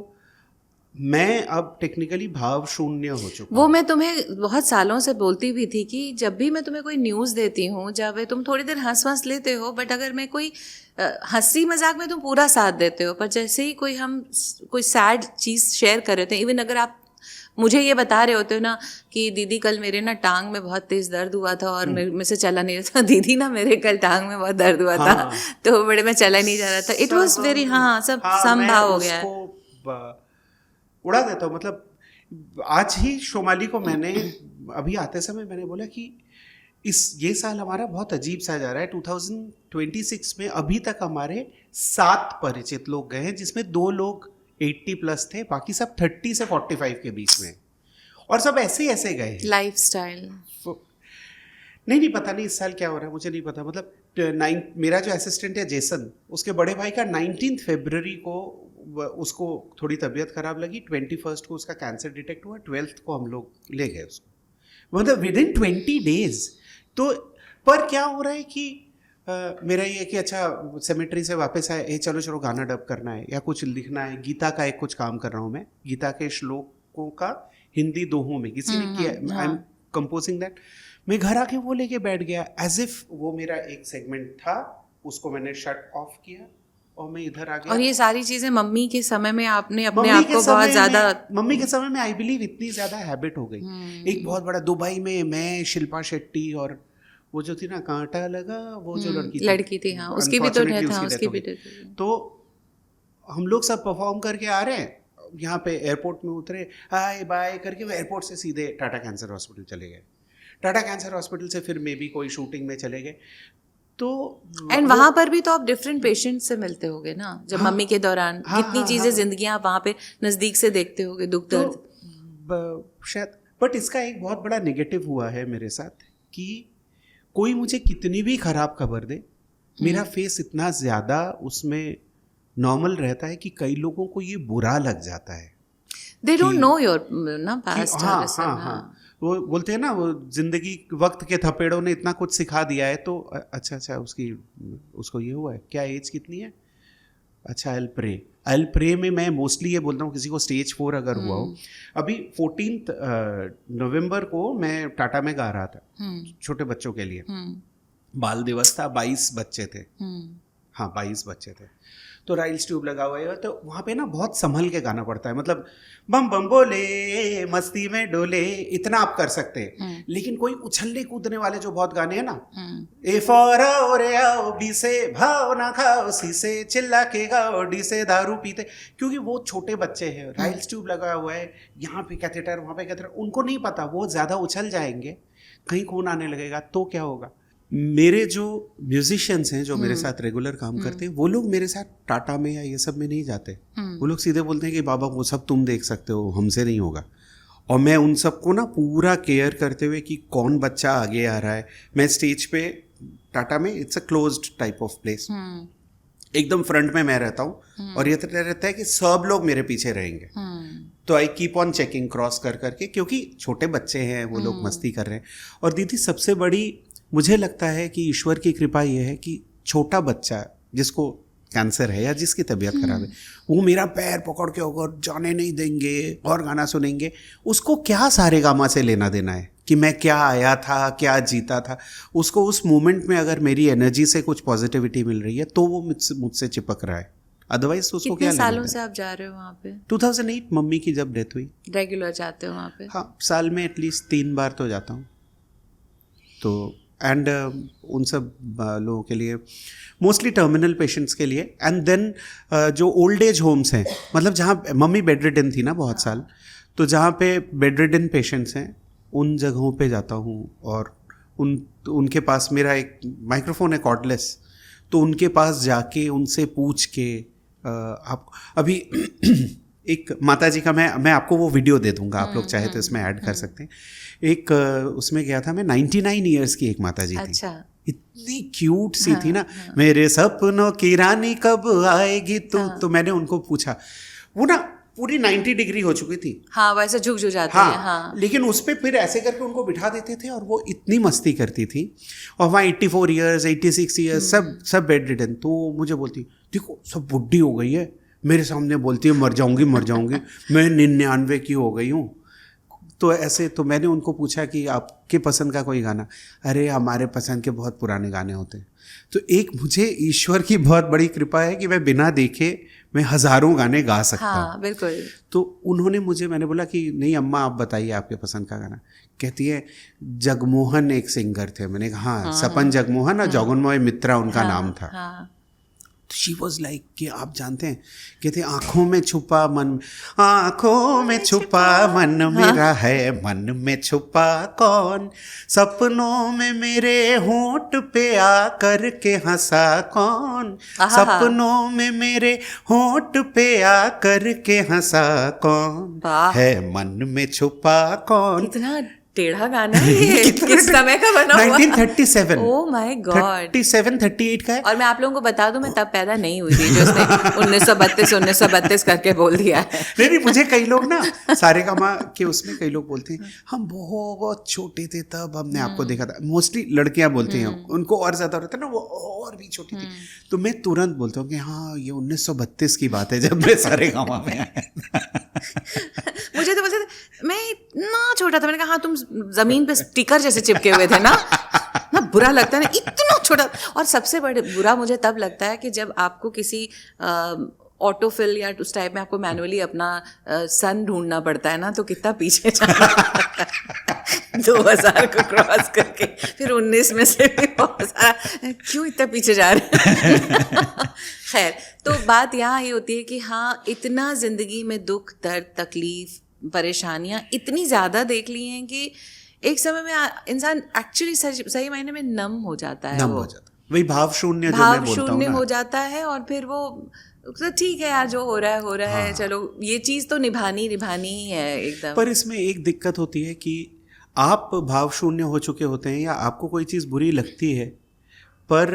मैं अब टेक्निकली भाव शून्य हो चुका। वो मैं तुम्हें बहुत सालों से बोलती भी थी कि जब भी मैं तुम्हें कोई न्यूज़ देती हूँ, जब तुम थोड़ी देर हंस लेते हो, बट अगर मैं कोई हंसी मजाक में तुम पूरा साथ देते हो, पर जैसे ही कोई सैड चीज़ शेयर कर रहे होते हैं, इवन अगर आप मुझे ये बता रहे होते हो ना कि दीदी कल मेरे ना टांग में बहुत तेज दर्द हुआ था और मेरे से चला नहीं रहा था, दीदी ना मेरे कल टांग में बहुत दर्द हुआ था, तो बड़े मैं चला नहीं जा रहा था, इट वॉज वेरी, सब संभाव हो गया है। उड़ा देता हूँ। मतलब आज ही शोमाली को मैंने अभी आते समय मैंने बोला कि ये साल हमारा बहुत अजीब सा जा रहा है। 2026 में अभी तक हमारे 7 परिचित लोग गए हैं, जिसमें 2 लोग 80 प्लस थे, बाकी सब 30 से 45 के बीच में, और सब ऐसे गए हैं। लाइफस्टाइल नहीं पता नहीं इस साल क्या हो रहा है, मुझे नहीं पता। मतलब मेरा जो असिस्टेंट है जेसन, उसके बड़े भाई का 19 फरवरी को उसको थोड़ी तबीयत खराब लगी, 21 को उसका कैंसर डिटेक्ट हुआ, 12 को हम लोग ले गए उसको, मतलब विद इन 20 डेज। तो पर क्या हो रहा है कि मेरा ये कि अच्छा सेमेट्री से वापस आए, चलो गाना डब करना है या कुछ लिखना है, गीता का एक कुछ काम कर रहा हूँ मैं, गीता के श्लोकों का हिंदी दोहों में किसी ने किया, आई एम कंपोजिंग दैट। मैं घर आके वो लेके बैठ गया, एज इफ वो मेरा एक सेगमेंट था, उसको मैंने शट ऑफ किया और मैं इधर आ गया। और ये सारी चीजें मम्मी के समय में आपने अपने आप को बहुत ज्यादा, मम्मी के समय में आई बिलीव इतनी ज्यादा हैबिट हो गई। एक बहुत बड़ा दुबई में मैं, शिल्पा शेट्टी और वो जो थी ना कांटा लगा, वो जो लड़की थी, हाँ, उसकी भी तो डेथ था, उसकी भी डेथ। तो हम लोग सब परफॉर्म करके आ रहे हैं, यहाँ पे एयरपोर्ट में उतरे, हाय बाय करके, वो एयरपोर्ट से सीधे टाटा कैंसर हॉस्पिटल चले गए। टाटा कैंसर हॉस्पिटल से फिर मे बी कोई शूटिंग में चले गए। तो एंड वहाँ पर भी तो आप डिफरेंट पेशेंट से मिलते होगे ना, जब मम्मी के दौरान कितनी चीजें जिंदगियां वहाँ पे नजदीक से देखते होगे, दुख दर्द शायद। बट इसका एक बहुत बड़ा नेगेटिव हुआ है मेरे साथ कि कोई मुझे कितनी भी खराब खबर दे, मेरा फेस इतना ज्यादा उसमें नॉर्मल रहता है कि कई लोगों को ये बुरा लग जाता है। दे डोंट नो योर ना पास्ट। हाँ, वो बोलते हैं ना, वो जिंदगी वक्त के थपेड़ों ने इतना कुछ सिखा दिया है। तो अच्छा उसको ये हुआ है, क्या एज कितनी है, अच्छा आई प्रे में मैं मोस्टली ये बोलता हूँ किसी को स्टेज 4 अगर हुआ हो। अभी 14 नवंबर को मैं टाटा में गा रहा था छोटे बच्चों के लिए, बाल दिवस था, 22 बच्चे थे, हाँ 22 बच्चे थे। तो राइल्स ट्यूब लगा हुआ है, तो वहाँ पे ना बहुत संभल के गाना पड़ता है, मतलब बम बम बोले मस्ती में डोले, इतना आप कर सकते हैं। लेकिन कोई उछलने कूदने वाले जो बहुत गाने हैं ना, ए फॉर ओरे आओ बी से भाव ना खाओ, सी से चिल्ला के गाओ, डी से दारू पीते, क्योंकि वो छोटे बच्चे हैं, राइल्स ट्यूब लगा हुआ है, यहाँ पे कैथेटर वहाँ पे कैथेटर, उनको नहीं पता, वो ज़्यादा उछल जाएंगे, कहीं खून आने लगेगा तो क्या होगा। मेरे जो म्यूजिशियंस हैं जो मेरे साथ रेगुलर काम करते हैं, वो लोग मेरे साथ टाटा में या ये सब में नहीं जाते। वो लोग सीधे बोलते हैं कि बाबा वो सब तुम देख सकते हो, हमसे नहीं होगा। और मैं उन सबको ना पूरा केयर करते हुए कि कौन बच्चा आगे आ रहा है, मैं स्टेज पे टाटा में, it's a closed type of place, एकदम फ्रंट में मैं रहता हूँ और ये रहता है कि सब लोग मेरे पीछे रहेंगे। तो I keep on checking cross कर करके, क्योंकि छोटे बच्चे हैं, वो लोग मस्ती कर रहे हैं। और दीदी सबसे बड़ी मुझे लगता है कि ईश्वर की कृपा ये है कि छोटा बच्चा जिसको कैंसर है या जिसकी तबीयत खराब है, वो मेरा पैर पकड़ के होकर जाने नहीं देंगे और गाना सुनेंगे। उसको क्या सारेगामा से लेना देना है कि मैं क्या आया था, क्या जीता था। उसको उस मोमेंट में अगर मेरी एनर्जी से कुछ पॉजिटिविटी मिल रही है तो वो मुझसे चिपक रहा है, अदरवाइज तो उसको क्या लेना। सालों से आप जा रहे हो वहाँ पे? 2008 मम्मी की जब डेथ हुई। रेगुलर जाते हो वहाँ पे? हाँ, साल में एटलीस्ट 3 बार तो जाता हूँ। तो एंड उन सब लोगों के लिए, मोस्टली टर्मिनल पेशेंट्स के लिए, एंड देन जो ओल्ड एज होम्स हैं, मतलब जहाँ मम्मी बेड रिडन थी ना बहुत साल, तो जहाँ पे बेड रिडन पेशेंट्स हैं उन जगहों पे जाता हूँ, और उनके पास मेरा एक माइक्रोफोन है कॉर्डलेस, तो उनके पास जाके उनसे पूछ के आप अभी एक माता जी का मैं आपको वो वीडियो दे दूंगा, आप लोग चाहे तो इसमें ऐड कर सकते हैं। एक उसमें गया था मैं, 99 ईयर्स की एक माता जी थी, इतनी क्यूट सी थी ना, मेरे सपनों की रानी कब आएगी तू, तो मैंने उनको पूछा, वो ना पूरी 90 डिग्री हो चुकी थी, हाँ वैसे झुक जाती हाँ, है, हाँ, लेकिन उस पर फिर ऐसे करके उनको बिठा देते थे और वो इतनी मस्ती करती थी। और वहाँ 84 ईयर्स 86 ईयर्स सब बेड रिडन, तो मुझे बोलती देखो सब बुढ़ी हो गई है, मेरे सामने बोलती है मर जाऊंगी मैं 99 की हो गई हूँ। तो ऐसे, तो मैंने उनको पूछा कि आपके पसंद का कोई गाना, अरे हमारे पसंद के बहुत पुराने गाने होते हैं। तो एक मुझे ईश्वर की बहुत बड़ी कृपा है कि मैं बिना देखे मैं हज़ारों गाने गा सकता हूँ। हाँ, बिल्कुल। तो उन्होंने मुझे, मैंने बोला कि नहीं अम्मा आप बताइए आपके पसंद का गाना। कहती है जगमोहन एक सिंगर थे। मैंने कहा हाँ, सपन जगमोहन और जगनमोहन मित्रा उनका नाम था। तो शी वॉज लाइक कि आप जानते हैं, कहते आँखों में छुपा मन, आँखों में छुपा मन मेरा है, मन में छुपा कौन, सपनों में मेरे होंठ पे आकर के हंसा कौन, सपनों में मेरे होंठ पे आकर के हंसा कौन, है मन में छुपा कौन। कितना टेढ़ा गाना है ये, किस समय का बना हुआ? 1937। ओह माय गॉड, 38 का है। और मैं आप लोगों को बता दूं, मैं तब पैदा नहीं हुई थी जो उसने 1932 करके बोल दिया है। नहीं, मुझे कई लोग ना सारेगामा के उसमें कई लोग बोलते हैं हम बहुत छोटे थे तब हमने आपको देखा था। मोस्टली लड़कियां बोलती हैं, उनको और ज्यादा रहता है ना, वो और भी छोटी थी। तो मैं तुरंत बोलता हूँ कि हाँ ये 1932 की बात है जब मैं सारेगामा में आया। मुझे तो बोलते थे मैं इतना छोटा था, मैंने कहा हाँ तुम जमीन पे स्टिकर जैसे चिपके हुए थे ना बुरा लगता है ना, इतना छोटा। और सबसे बड़े बुरा मुझे तब लगता है कि जब आपको किसी ऑटोफिल या उस टाइप में आपको मैनुअली अपना सन ढूंढना पड़ता है ना, तो कितना पीछे जाना 2000 को क्रॉस करके फिर 19 में से भी बहुत सारा, क्यों इतना पीछे जा रहे हैं। खैर, तो बात यहाँ ये होती है कि हाँ इतना ज़िंदगी में दुख दर्द तकलीफ परेशानियाँ इतनी ज़्यादा देख ली हैं कि एक समय में इंसान एक्चुअली सही मायने में नम हो जाता है, वही भाव शून्य हो जाता है। और फिर वो तो ठीक है यार, जो हो रहा है चलो, ये चीज़ तो निभानी ही है एकदम। पर इसमें एक दिक्कत होती है कि आप भाव शून्य हो चुके होते हैं या आपको कोई चीज़ बुरी लगती है, पर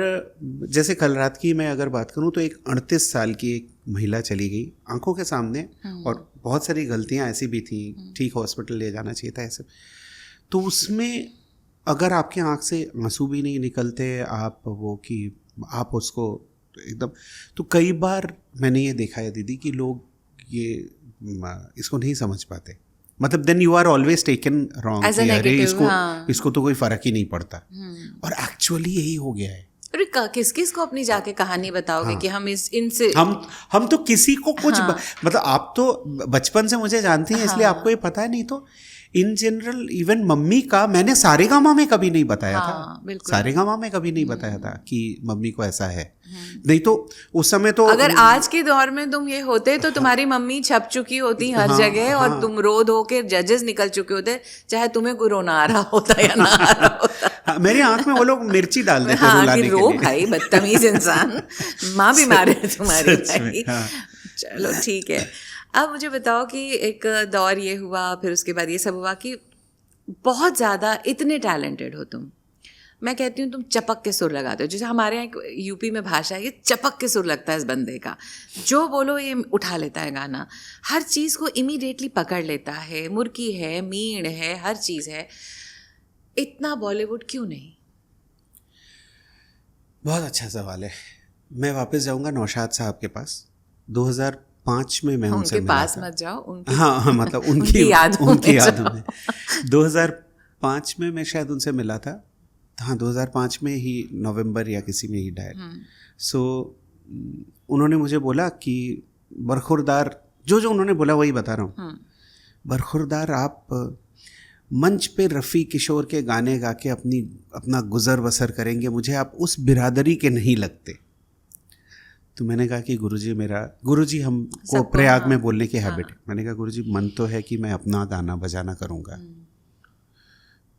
जैसे कल रात की मैं अगर बात करूं तो एक 38 साल की एक महिला चली गई आंखों के सामने, और बहुत सारी गलतियां ऐसी भी थी, ठीक हॉस्पिटल ले जाना चाहिए था ऐसे। तो उसमें अगर आपके आंख से आंसू भी नहीं निकलते, आप वो कि आप उसको एकदम, तो कई बार मैंने ये देखा है दीदी कि लोग ये इसको नहीं समझ पाते, मतलब then you are always taken wrong, अरे इसको तो कोई फर्क ही नहीं पड़ता। और एक्चुअली यही हो गया है। अरे किस को अपनी जाके कहानी बताओगे कि हम इनसे हम तो किसी को कुछ मतलब आप तो बचपन से मुझे जानती हैं, इसलिए आपको ये पता है। नहीं तो इन जनरल इवन मम्मी का मैंने सारेगामा में कभी नहीं बताया था, सारेगामा में कभी नहीं बताया था कि मम्मी को ऐसा है। नहीं तो उस समय तो अगर आज के दौर में तुम ये होते तो तुम्हारी मम्मी छप चुकी होती हर जगह, और तुम रो धो के जजेस निकल चुके होते, चाहे तुम्हें कोई रोना आ रहा होता या ना आ रहा होता। मेरी आंख में वो लोग मिर्ची डाल देते हाँ, रुलाने के लिए। रो भाई बदतमीज इंसान, माँ बीमार है तुम्हारी भाई। चलो ठीक है, अब मुझे बताओ कि एक दौर ये हुआ, फिर उसके बाद ये सब हुआ कि बहुत ज़्यादा इतने टैलेंटेड हो तुम, मैं कहती हूँ तुम चपक के सुर लगाते हो। जैसे हमारे यहाँ यूपी में भाषा है, ये चपक के सुर लगता है इस बंदे का, जो बोलो ये उठा लेता है गाना, हर चीज़ को इमीडिएटली पकड़ लेता है, मुर्की है, मीण है, हर चीज़ है। इतना बॉलीवुड क्यों नहीं? बहुत अच्छा सवाल है। मैं वापस जाऊँगा नौशाद साहब के पास। 2005 में मैं उनसे मिला पास था। मत जाओ, हाँ मतलब उनकी यादों में 2005 में मैं शायद उनसे मिला था। हाँ 2005 में ही नवंबर या किसी में ही डायल। सो उन्होंने मुझे बोला कि बरखुरदार, जो उन्होंने बोला वही बता रहा हूँ। बरखुरदार आप मंच पे रफ़ी किशोर के गाने गा के अपना गुज़र बसर करेंगे, मुझे आप उस बिरादरी के नहीं लगते। तो मैंने कहा कि गुरुजी हमको प्रयाग में बोलने की हैबिट है। मैंने कहा गुरुजी मन तो है कि मैं अपना गाना बजाना करूँगा।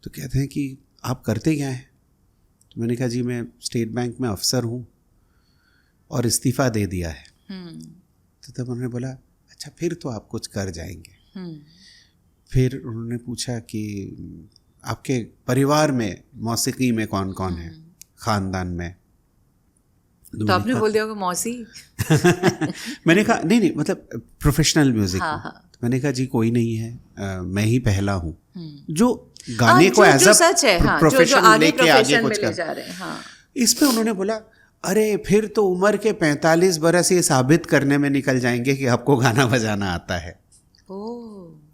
तो कहते हैं कि आप करते क्या हैं? तो मैंने कहा जी मैं स्टेट बैंक में अफसर हूँ और इस्तीफ़ा दे दिया है। तो तब उन्होंने बोला अच्छा फिर तो आप कुछ कर जाएंगे। फिर उन्होंने पूछा कि आपके परिवार में मौसीकी में कौन कौन है, ख़ानदान में? तो आपने बोल दिया होगा मौसी। मैंने कहा नहीं मतलब प्रोफेशनल म्यूजिक। हाँ। तो मैंने कहा जी कोई नहीं है, मैं ही पहला हूँ जो गाने को एज अ प्रोफेशन लेके आगे कुछ कर जा रहे हैं। हाँ। इस पे उन्होंने बोला अरे फिर तो उम्र के 45 बरस ये साबित करने में निकल जाएंगे कि आपको गाना बजाना आता है।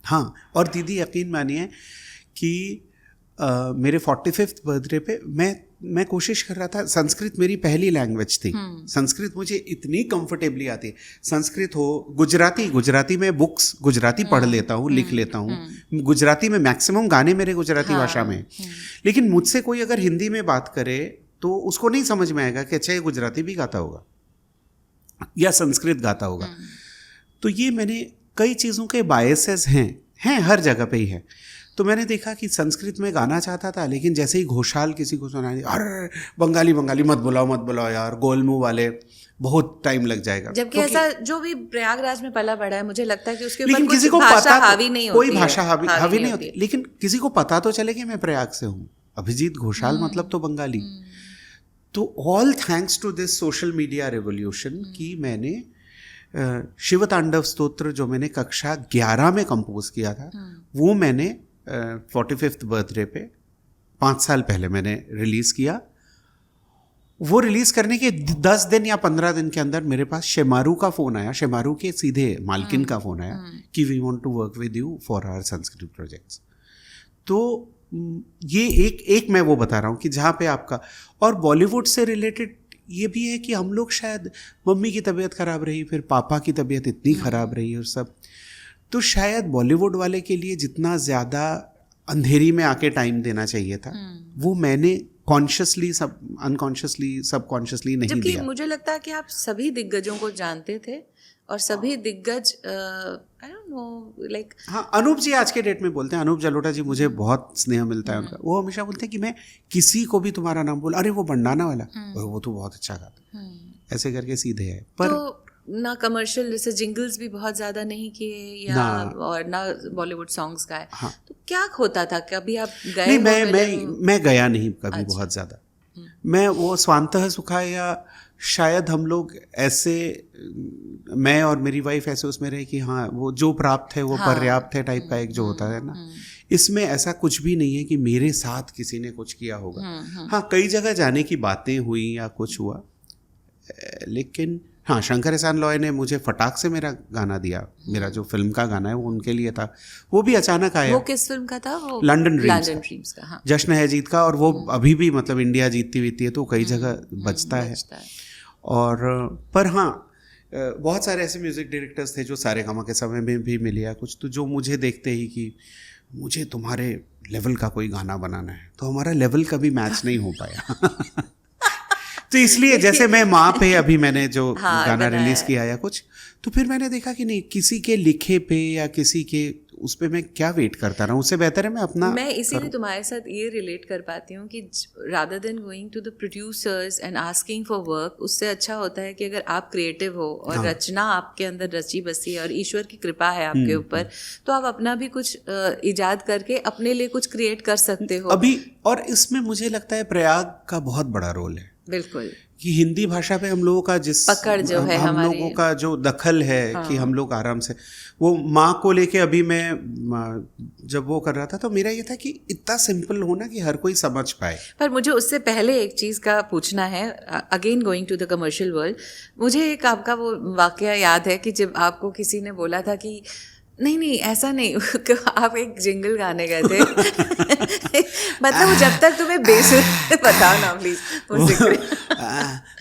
हाँ, और दीदी यकीन मानिए कि मेरे 45th बर्थडे पे मैं कोशिश कर रहा था। संस्कृत मेरी पहली लैंग्वेज थी। संस्कृत मुझे इतनी कंफर्टेबली आती है। संस्कृत हो, गुजराती में बुक्स गुजराती पढ़ लेता हूँ, लिख लेता हूँ। गुजराती में मैक्सिमम गाने मेरे गुजराती भाषा में। लेकिन मुझसे कोई अगर हिंदी में बात करे तो उसको नहीं समझ में आएगा कि अच्छा ये गुजराती भी गाता होगा या संस्कृत गाता होगा। तो ये मैंने कई चीज़ों के बायसेस हैं हर जगह पे ही है। तो मैंने देखा कि संस्कृत में गाना चाहता था, लेकिन जैसे ही घोषाल किसी को सुना दिया, अरे बंगाली मत बुलाओ यार, गोलमुँह वाले, बहुत टाइम लग जाएगा। जबकि ऐसा जो भी प्रयागराज में पला बड़ा है, मुझे लगता है कि उसके ऊपर किसी को भाषा हावी नहीं होती, कोई भाषा हावी नहीं होती। लेकिन किसी को पता तो चले कि मैं प्रयाग से हूँ। अभिजीत घोषाल मतलब तो बंगाली। तो all thanks to this social media revolution कि मैंने शिव तांडव स्तोत्र जो मैंने कक्षा 11 में कंपोज किया था, वो मैंने 45th बर्थडे पे 5 साल पहले मैंने रिलीज़ किया। वो रिलीज़ करने के 10 दिन या 15 दिन के अंदर मेरे पास शेमारू का फ़ोन आया, शेमारू के सीधे मालकिन का फ़ोन आया कि we want to work with you for our Sanskrit projects. तो ये एक मैं वो बता रहा हूँ कि जहाँ पे आपका, और बॉलीवुड से रिलेटेड ये भी है कि हम लोग शायद, मम्मी की तबीयत ख़राब रही, फिर पापा की तबीयत इतनी ख़राब रही और सब, तो शायद बॉलीवुड वाले के लिए जितना ज़्यादा अंधेरी में आके टाइम देना चाहिए था, वो मैंने कॉन्शियसली अनकॉन्शियसली सबकॉन्शियसली नहीं दिया। मुझे लगता है कि आप सभी दिग्गजों को जानते थे और सभी दिग्गज आई डोंट नो लाइक, हाँ, अनूप जी आज के डेट में बोलते हैं, अनूप जलोटा जी, मुझे बहुत स्नेह मिलता है उनका। वो हमेशा बोलते हैं कि मैं किसी को भी तुम्हारा नाम बोला, अरे वो भंडाना वाला, वो तो बहुत अच्छा गाता, ऐसे करके सीधे है। पर तो ना कमर्शियल जैसे जिंगल्स भी बहुत ज़्यादा नहीं किए या और ना बॉलीवुड सॉन्ग्स गाए। हाँ। तो क्या होता था, कभी आप गए? नहीं, मैं गया नहीं कभी। अच्छा। बहुत ज़्यादा मैं वो स्वांतः सुखा, या शायद हम लोग ऐसे, मैं और मेरी वाइफ ऐसे उसमें रहे कि हाँ वो जो प्राप्त है वो पर्याप्त है टाइप का एक जो होता है ना, इसमें ऐसा कुछ भी नहीं है कि मेरे साथ किसी ने कुछ किया होगा। हाँ, कई जगह जाने की बातें हुई या कुछ हुआ, लेकिन हाँ, शंकर एहसान लॉय ने मुझे फटाक से मेरा गाना दिया। मेरा जो फिल्म का गाना है वो उनके लिए था, वो भी अचानक आया। वो किस फिल्म का था? वो लंदन ड्रीम्स का। हाँ। जश्न है जीत का, और वो अभी भी मतलब इंडिया जीतती है तो कई जगह बजता है। और पर हाँ, बहुत सारे ऐसे म्यूज़िक डायरेक्टर्स थे जो सारेगामा के समय में भी मिले या कुछ, तो जो मुझे देखते ही कि मुझे तुम्हारे लेवल का कोई गाना बनाना है, तो हमारा लेवल कभी मैच नहीं हो पाया। तो इसलिए जैसे मैं माँ पे अभी मैंने जो गाना रिलीज किया या कुछ, तो फिर मैंने देखा कि नहीं, किसी के लिखे पे या किसी के उस पे मैं क्या वेट करता रहा, उससे बेहतर है मैं अपना। मैं इसीलिए तुम्हारे साथ ये रिलेट कर पाती हूँ कि rather than going to the producers and asking for work, उससे अच्छा होता है कि अगर आप क्रिएटिव हो और रचना आपके अंदर रची बसी है और ईश्वर की कृपा है आपके ऊपर, तो आप अपना भी कुछ इजाद करके अपने लिए कुछ क्रिएट कर सकते हो अभी। और इसमें मुझे लगता है प्रयाग का बहुत बड़ा रोल है। बिल्कुल, कि हिंदी भाषा पे हम लोगों का जिस पकड़ जो है, हम लोगों का जो दखल है, हाँ। कि हम लोग आराम से, वो माँ को लेके अभी मैं जब वो कर रहा था तो मेरा ये था कि इतना सिंपल होना कि हर कोई समझ पाए। पर मुझे उससे पहले एक चीज़ का पूछना है, again going to the commercial world, मुझे एक आपका वो वाकया याद है कि जब आपको किसी ने बोला था कि नहीं ऐसा नहीं, आप एक जिंगल गाने गए थे। मतलब जब तक तुम्हें बेसुर, बताओ ना प्लीज।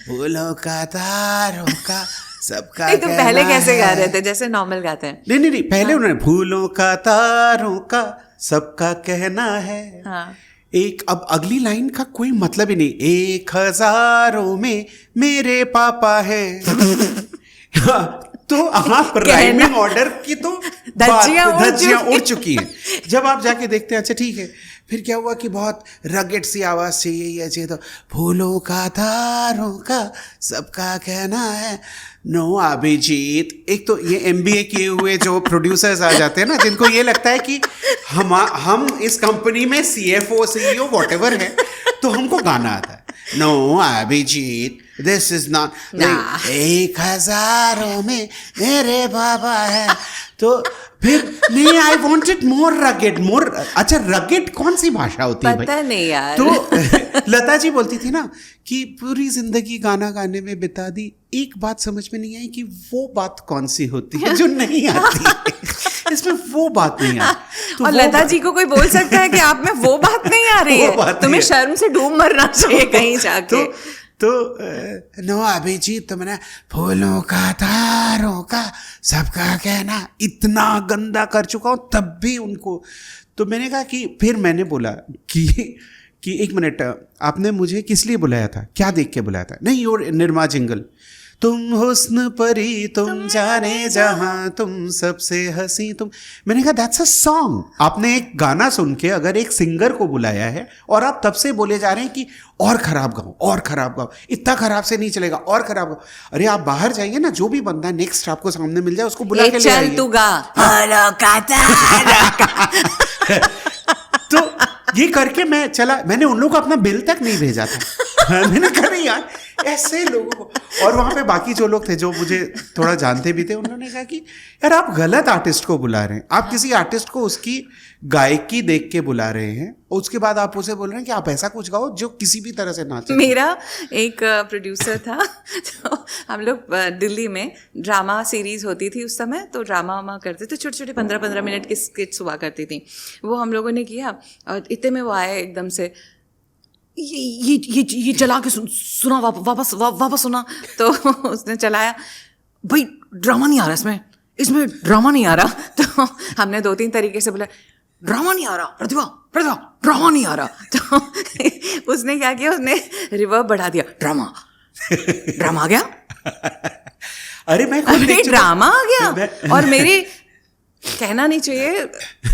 फूलों का तारों का सबका, तुम पहले कैसे गा रहे थे, जैसे नॉर्मल गाते हैं? नहीं, पहले उन्होंने फूलों का तारों का सबका कहना है। हाँ। एक अब अगली लाइन का कोई मतलब ही नहीं, 1000 में मेरे पापा है। तो आप राइमिंग ऑर्डर की तो धज्जियां उड़ चुकी हैं। जब आप जाके देखते हैं, अच्छा ठीक है, फिर क्या हुआ कि बहुत रगेट सी आवाज चाहिए, ये चाहिए, तो फूलों का तारों का सबका कहना है। नो अभिजीत, एक तो ये MBA किए हुए जो प्रोड्यूसर्स आ जाते हैं ना, जिनको ये लगता है कि हम इस कंपनी में CFO CEO व्हाटएवर है, तो हमको गाना आता है। No Abhijeet, this is not 1000 में मेरे बाबा है। तो फिर नहीं, आई वांटेड मोर रगेड, मोर। अच्छा, रगेड कौन सी भाषा होती है भाई? पता नहीं यार। तो लता जी बोलती थी ना कि पूरी जिंदगी गाना गाने में बिता दी, एक बात समझ में नहीं आई कि वो बात कौन सी होती है जो नहीं आती। इसमें वो बात नहीं आती। तो और लता जी को कोई बोल सकता है कि आप में वो बात नहीं आ रही है, तुम्हें शर्म से डूब मरना चाहिए कहीं जाके। तो नो अभिजीत, तो मैंने फूलों का तारों का सबका कहना इतना गंदा कर चुका हूं, तब भी उनको। तो मैंने कहा कि फिर मैंने बोला कि 1 मिनट, आपने मुझे किस लिए बुलाया था, क्या देख के बुलाया था? नहीं, और निर्मा जिंगल, तुम हुस्न परी तुम जाने जहां, तुम सबसे हंसी तुम। मैंने कहा दैट्स अ सॉन्ग। आपने एक गाना सुन के अगर एक सिंगर को बुलाया है और आप तब से बोले जा रहे हैं कि और खराब गाओ, और खराब गाओ, इतना खराब से नहीं चलेगा, और खराब गाओ। अरे आप बाहर जाइए ना, जो भी बंदा नेक्स्ट आपको सामने मिल जाए उसको बुला के ले आइए। चल तू गा। तो ये करके मैं चला, मैंने उन लोगों को अपना बिल तक नहीं भेजा था। मैंने कहा नहीं यार, ऐसे लोगों को। और वहां पे बाकी जो लोग थे जो मुझे थोड़ा जानते भी थे, उन्होंने कहा कि यार आप गलत आर्टिस्ट को बुला रहे हैं, आप किसी आर्टिस्ट को उसकी गायकी देख के बुला रहे हैं, उसके बाद आप उसे बोल रहे हैं कि आप ऐसा कुछ गाओ जो किसी भी तरह से नाचे। मेरा एक प्रोड्यूसर था, तो हम लोग दिल्ली में ड्रामा सीरीज होती थी उस समय, तो ड्रामा वामा करते थे, छोटे छोटे 15-15 मिनट की स्किट्स हुआ करती थी। वो हम लोगों ने किया और इतने में वो आए एकदम से, ये चला के सुना, वापस सुना। तो उसने चलाया, भाई ड्रामा नहीं आ रहा इसमें ड्रामा नहीं आ रहा। तो हमने 2-3 तरीके से बोला, ड्रामा नहीं आ रहा प्रतिभा ड्रामा नहीं आ रहा। तो उसने क्या किया, उसने रिवर्ब बढ़ा दिया, ड्रामा आ गया। अरे मैं खुद देख चुका। ड्रामा आ गया। और मेरे कहना नहीं चाहिए,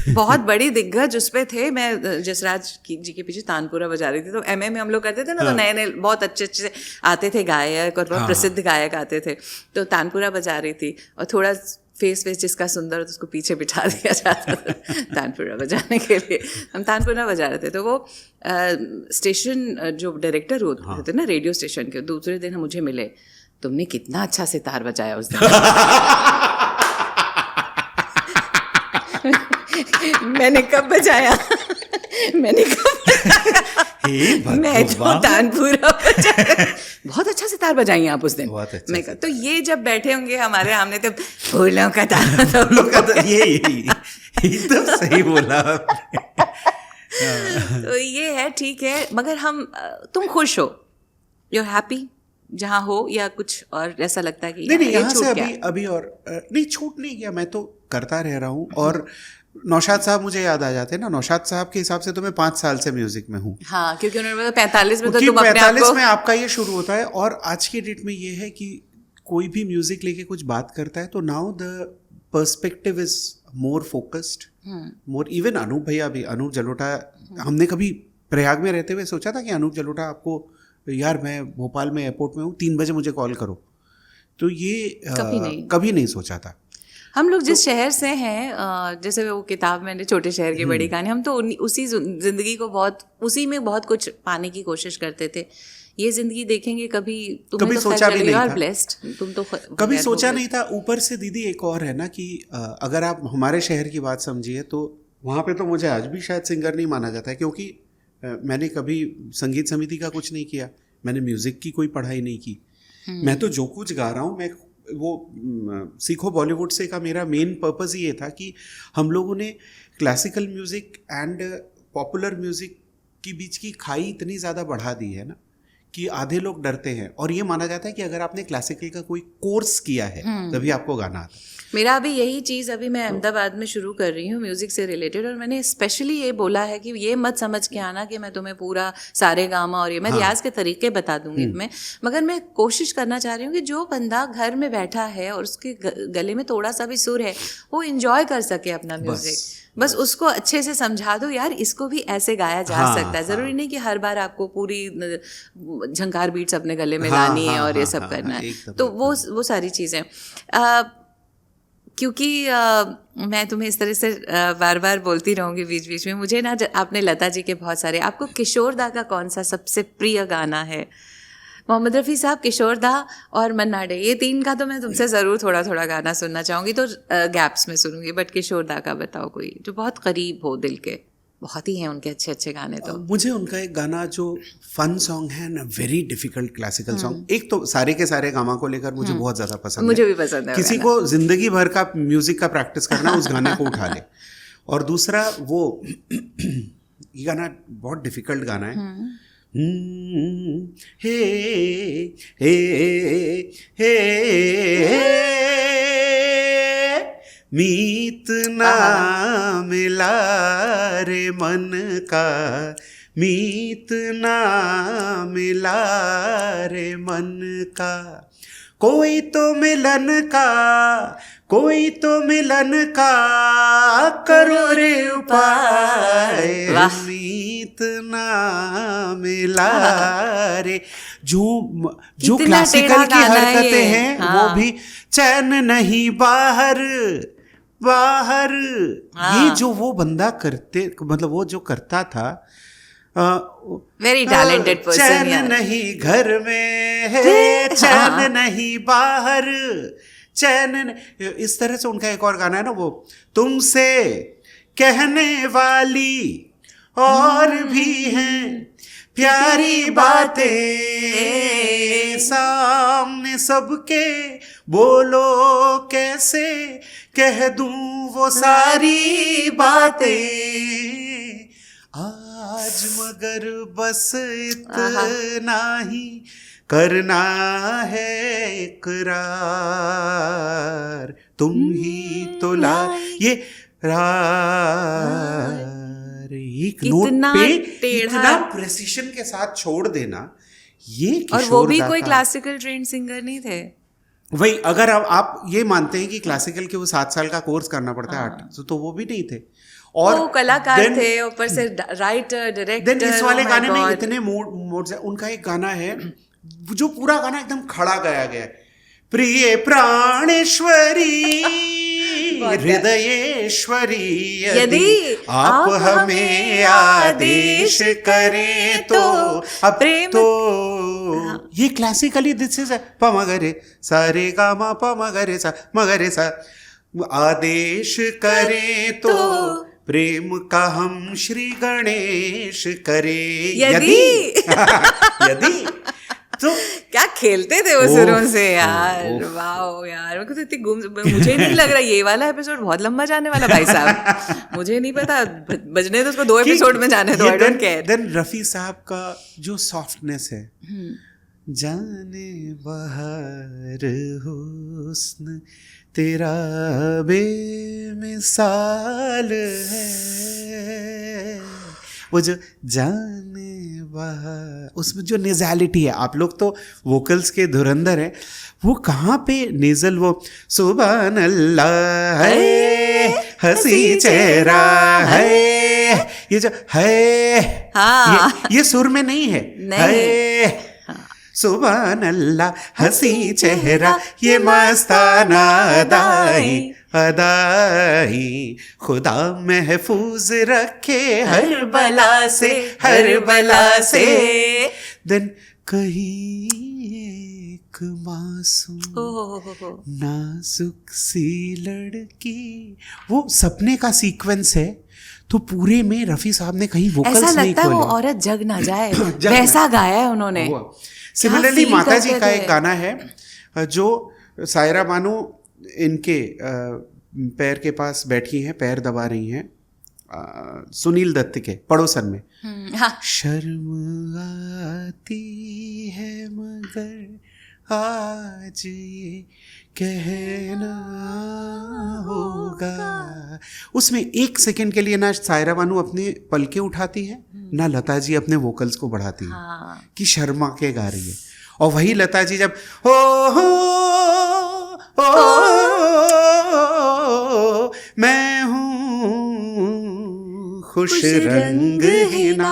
बहुत बड़ी दिग्गज उस पे थे। मैं जसराज जी के पीछे तानपुरा बजा रही थी, तो MA में हम लोग करते थे ना, तो नए नए बहुत अच्छे आते थे गायक, और बहुत प्रसिद्ध गायक आते थे। तो तानपुरा बजा रही थी और थोड़ा फेस जिसका सुंदर हो तो उसको पीछे बिठा दिया जाता था तानपुरा बजाने के लिए। हम तानपुरा बजा रहे थे, तो वो स्टेशन जो डायरेक्टर होते थे ना रेडियो स्टेशन के, दूसरे दिन हम मुझे मिले, तुमने कितना अच्छा सितार बजाया उस दिन। मैंने कब बजाया? मैं तो तानपुरा बजाया। बहुत अच्छा सितार बजाई आप उस दिन। मैं तो ये जब बैठे होंगे हमारे सामने, तो फूलों का तार, ये एकदम सही बोला। तो ये है, ठीक है, मगर हम तुम खुश हो, यू हैप्पी जहाँ हो, या कुछ और ऐसा लगता है कि नहीं यहाँ से अभी और नहीं, छूट नहीं गया, मैं तो करता रह रहा हूँ। और नौशाद साहब मुझे याद आ जाते हैं ना, नौशाद साहब के हिसाब से तो मैं 5 साल से म्यूजिक में हूँ। हाँ, क्योंकि उन्होंने बोला 45 में तो तुम अपने आप को 45 में आपका ये शुरू होता है। और आज की डेट में ये है कि कोई भी म्यूजिक लेके कुछ बात करता है तो now the perspective is more focused, more. Even Anoop भैया भी, अनूप जलोटा, हमने कभी प्रयाग में रहते हुए सोचा था कि अनूप जलोटा आपको, यार मैं भोपाल में एयरपोर्ट में हूँ, 3 बजे मुझे कॉल करो, तो ये कभी नहीं सोचा था। हम लोग जिस शहर से हैं, जैसे वो किताब मैंने छोटे शहर की बड़ी कहानी, हम तो उसी जिंदगी को उसी में बहुत कुछ पाने की कोशिश करते थे। ये जिंदगी देखेंगे कभी तो सोचा भी नहीं था। ब्लेस्ड, तुम तो कभी सोचा नहीं था। ऊपर से दीदी एक और है ना कि अगर आप हमारे शहर की बात समझिए, तो वहाँ पे तो मुझे आज भी शायद सिंगर नहीं माना जाता है, क्योंकि मैंने कभी संगीत समिति का कुछ नहीं किया, मैंने म्यूजिक की कोई पढ़ाई नहीं की। मैं तो जो कुछ गा रहा हूँ, मैं वो सीखो बॉलीवुड से का मेरा मेन पर्पस ही ये था कि हम लोगों ने classical music and popular music के बीच की खाई इतनी ज़्यादा बढ़ा दी है ना, कि आधे लोग डरते हैं, और ये माना जाता है कि अगर आपने क्लासिकल का कोई कोर्स किया है तभी आपको गाना आता है। मेरा अभी यही चीज़ अभी मैं अहमदाबाद में शुरू कर रही हूँ म्यूज़िक से रिलेटेड, और मैंने स्पेशली ये बोला है कि ये मत समझ के आना कि मैं तुम्हें पूरा सारे गामा और ये मैं रियाज के तरीके बता दूंगी तुम्हें, मगर मैं कोशिश करना चाह रही हूँ कि जो बंदा घर में बैठा है और उसके गले में थोड़ा सा भी सुर है वो इंजॉय कर सके अपना म्यूज़िक, बस उसको अच्छे से समझा दो यार इसको भी ऐसे गाया जा सकता है, ज़रूरी नहीं कि हर बार आपको पूरी झंकार बीट्स अपने गले में लानी है और ये सब करना है, तो वो सारी चीज़ें। क्योंकि मैं तुम्हें इस तरह से बार बार बोलती रहूँगी बीच बीच में, मुझे ना आपने लता जी के बहुत सारे, आपको किशोर दा का कौन सा सबसे प्रिय गाना है? मोहम्मद रफ़ी साहब, किशोर दा और मन्ना डे, ये तीन का तो मैं तुमसे ज़रूर थोड़ा थोड़ा गाना सुनना चाहूँगी, तो गैप्स में सुनूंगी, बट किशोर दा का बताओ कोई जो बहुत करीब हो दिल के। बहुत ही हैं उनके अच्छे अच्छे गाने। तो मुझे उनका एक गाना जो फन सॉन्ग है ना, वेरी डिफिकल्ट क्लासिकल सॉन्ग, एक तो सारे के सारे गामा को लेकर मुझे बहुत ज़्यादा पसंद है, मुझे भी पसंद है। किसी को जिंदगी भर का म्यूजिक का प्रैक्टिस करना उस गाने को उठा ले। और दूसरा वो ये गाना बहुत डिफिकल्ट गाना है, हे हे हे मीत ना मिला रे मन का, मीत ना मिला रे मन का, कोई तो मिलन का, कोई तो मिलन का करो रे उपाय, मीत ना मिला रे। जो क्लासिकल की हरकतें हैं वो भी, चैन नहीं बाहर बाहर, ये जो वो बंदा करते, मतलब वो जो करता था, वेरी टैलेंटेड पर्सन। चैन नहीं घर में है, चैन नहीं बाहर, चैन, इस तरह से उनका एक और गाना है ना, वो तुमसे कहने वाली और भी हैं प्यारी बातें, सामने सबके बोलो कैसे कह दूं वो सारी बातें, आज मगर बस इतना ही करना है इकरार, तुम ही तो ला ये एक नोट पे इतना प्रेसिशन के साथ छोड़ देना, ये और वो भी कोई क्लासिकल ट्रेंड सिंगर नहीं थे। वही, अगर आप ये मानते हैं कि क्लासिकल के वो 7 साल का कोर्स करना पड़ता है 8, तो वो भी नहीं थे, और वो कलाकार थे, ऊपर से राइटर डायरेक्टर। इस वाले गाने में इतने मोड्स है। उनका एक गाना है जो पूरा गाना एकदम खड़ा गाया गया है, प्रिय प्राणेश्वरी हृदयेश्वरी, यदि आप हमें आदेश करें तो अब प्रेम, तो ये क्लासिकली दिस इज पमगरे सारे गामा पमगरे सा मगरे सा, आदेश करें तो प्रेम का हम श्री गणेश करें यदि यदि। तो क्या खेलते थे वो सुरों से यार, वाओ यार, मेरे को तो इतनी मुझे नहीं लग रहा ये वाला एपिसोड बहुत लंबा जाने वाला भाई साहब, मुझे नहीं पता, बजने तो उसको 2 एपिसोड में जाने दो, I don't care. Then Rafi साहब का जो सॉफ्टनेस है, जाने बहार हुस्न तेरा बेमिसाल है, वो जो जाने बाहर, उसमें जो नेज़ैलिटी है, आप लोग तो वोकल्स के धुरंधर हैं, वो कहाँ पे नेज़ल, वो सुभान अल्लाह है हंसी चेहरा है, ये जो है, हाँ, ये सुर में नहीं है, है सुभान अल्लाह हंसी चेहरा, ये मस्ताना अदाई अदाई, खुदा महफूज रखे हर बला से हर बला से। देन कहीं एक मासूम नाजुक सी लड़की, वो सपने का सीक्वेंस है, तो पूरे में रफी साहब ने कहीं वोकल्स नहीं खोले, ऐसा लगता है वो औरत जग ना जाए वैसा गाया है उन्होंने। सिमिलरली माता जी का एक गाना है जो सायरा बानो इनके पैर के पास बैठी हैं, पैर दबा रही हैं, सुनील दत्त के पड़ोसन में, हाँ शर्म आती है मगर आज ये कहना होगा। उसमें एक सेकंड के लिए ना सायरा बानू अपने पलके उठाती है, ना लता जी अपने वोकल्स को बढ़ाती है, हाँ। कि शर्मा के गा रही है। और वही लता जी जब हो मैं हूँ खुश रंगहीना,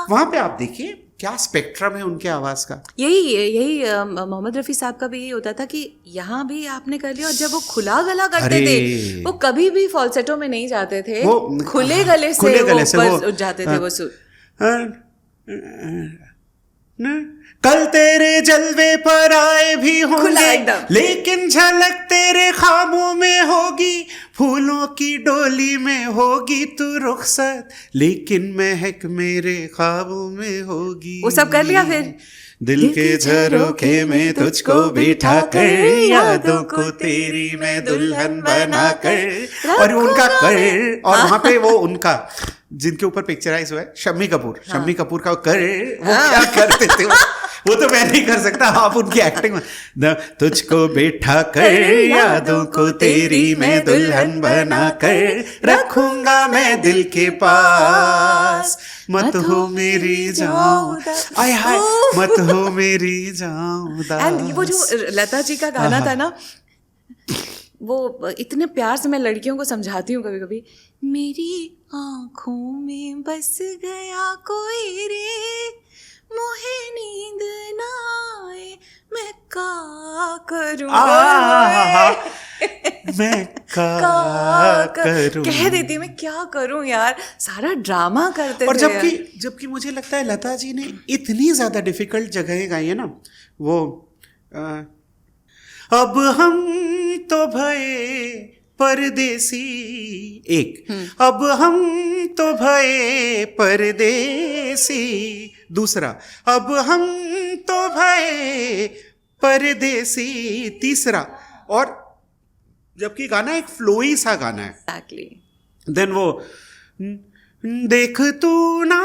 वहां पे आप देखिए क्या स्पेक्ट्रम है उनके आवाज का। यही मोहम्मद रफ़ी साहब का भी यही होता था कि यहाँ भी आपने कर लिया, और जब वो खुला गला करते अरे। थे वो कभी भी फॉल्सेटो में नहीं जाते थे, वो खुले गले से खुले वो गले से ऊपर वो- उठ जाते थे वो सुर। कल तेरे जलवे पर आए भी खुला होंगे, एकदम। लेकिन झलक तेरे ख्वाबों में होगी, फूलों की डोली में होगी तू रुखसत, लेकिन महक मेरे ख्वाबों में होगी। वो सब कर लिया फिर? दिल के झरोखे में तुझको बिठा कर, यादों को तेरी मैं दुल्हन बना कर, और उनका कर, और वहां पे वो उनका जिनके ऊपर पिक्चराइज हुआ है शम्मी कपूर, शम्मी कपूर का कर, वो क्या करते थे वो तो मैं नहीं कर सकता, आप उनकी एक्टिंग में। तुझको बैठा कर, यादों को तेरी मैं दुल्हन बना कर, रखूंगा मैं दिल के पास, मत हो मेरी जाऊं, आय हाय मत हो मेरी जाऊं दास। एंड वो जो लता जी का गाना था ना, वो इतने प्यार से मैं लड़कियों को समझाती हूँ कभी कभी, मेरी आंखों में बस गया कोई रे, मोहे नींद ना आए, मैं का करूं, मैं का करूं, कह देती मैं क्या करूं यार, सारा ड्रामा करते और थे। जबकि मुझे लगता है लता जी ने इतनी ज्यादा डिफिकल्ट जगहें गाई है ना, वो अब हम तो भये परदेसी, एक अब हम तो भये परदेसी, दूसरा अब हम तो भये परदेसी, तीसरा, और जबकि गाना एक फ्लोई सा गाना है। Exactly. देन वो देख तू ना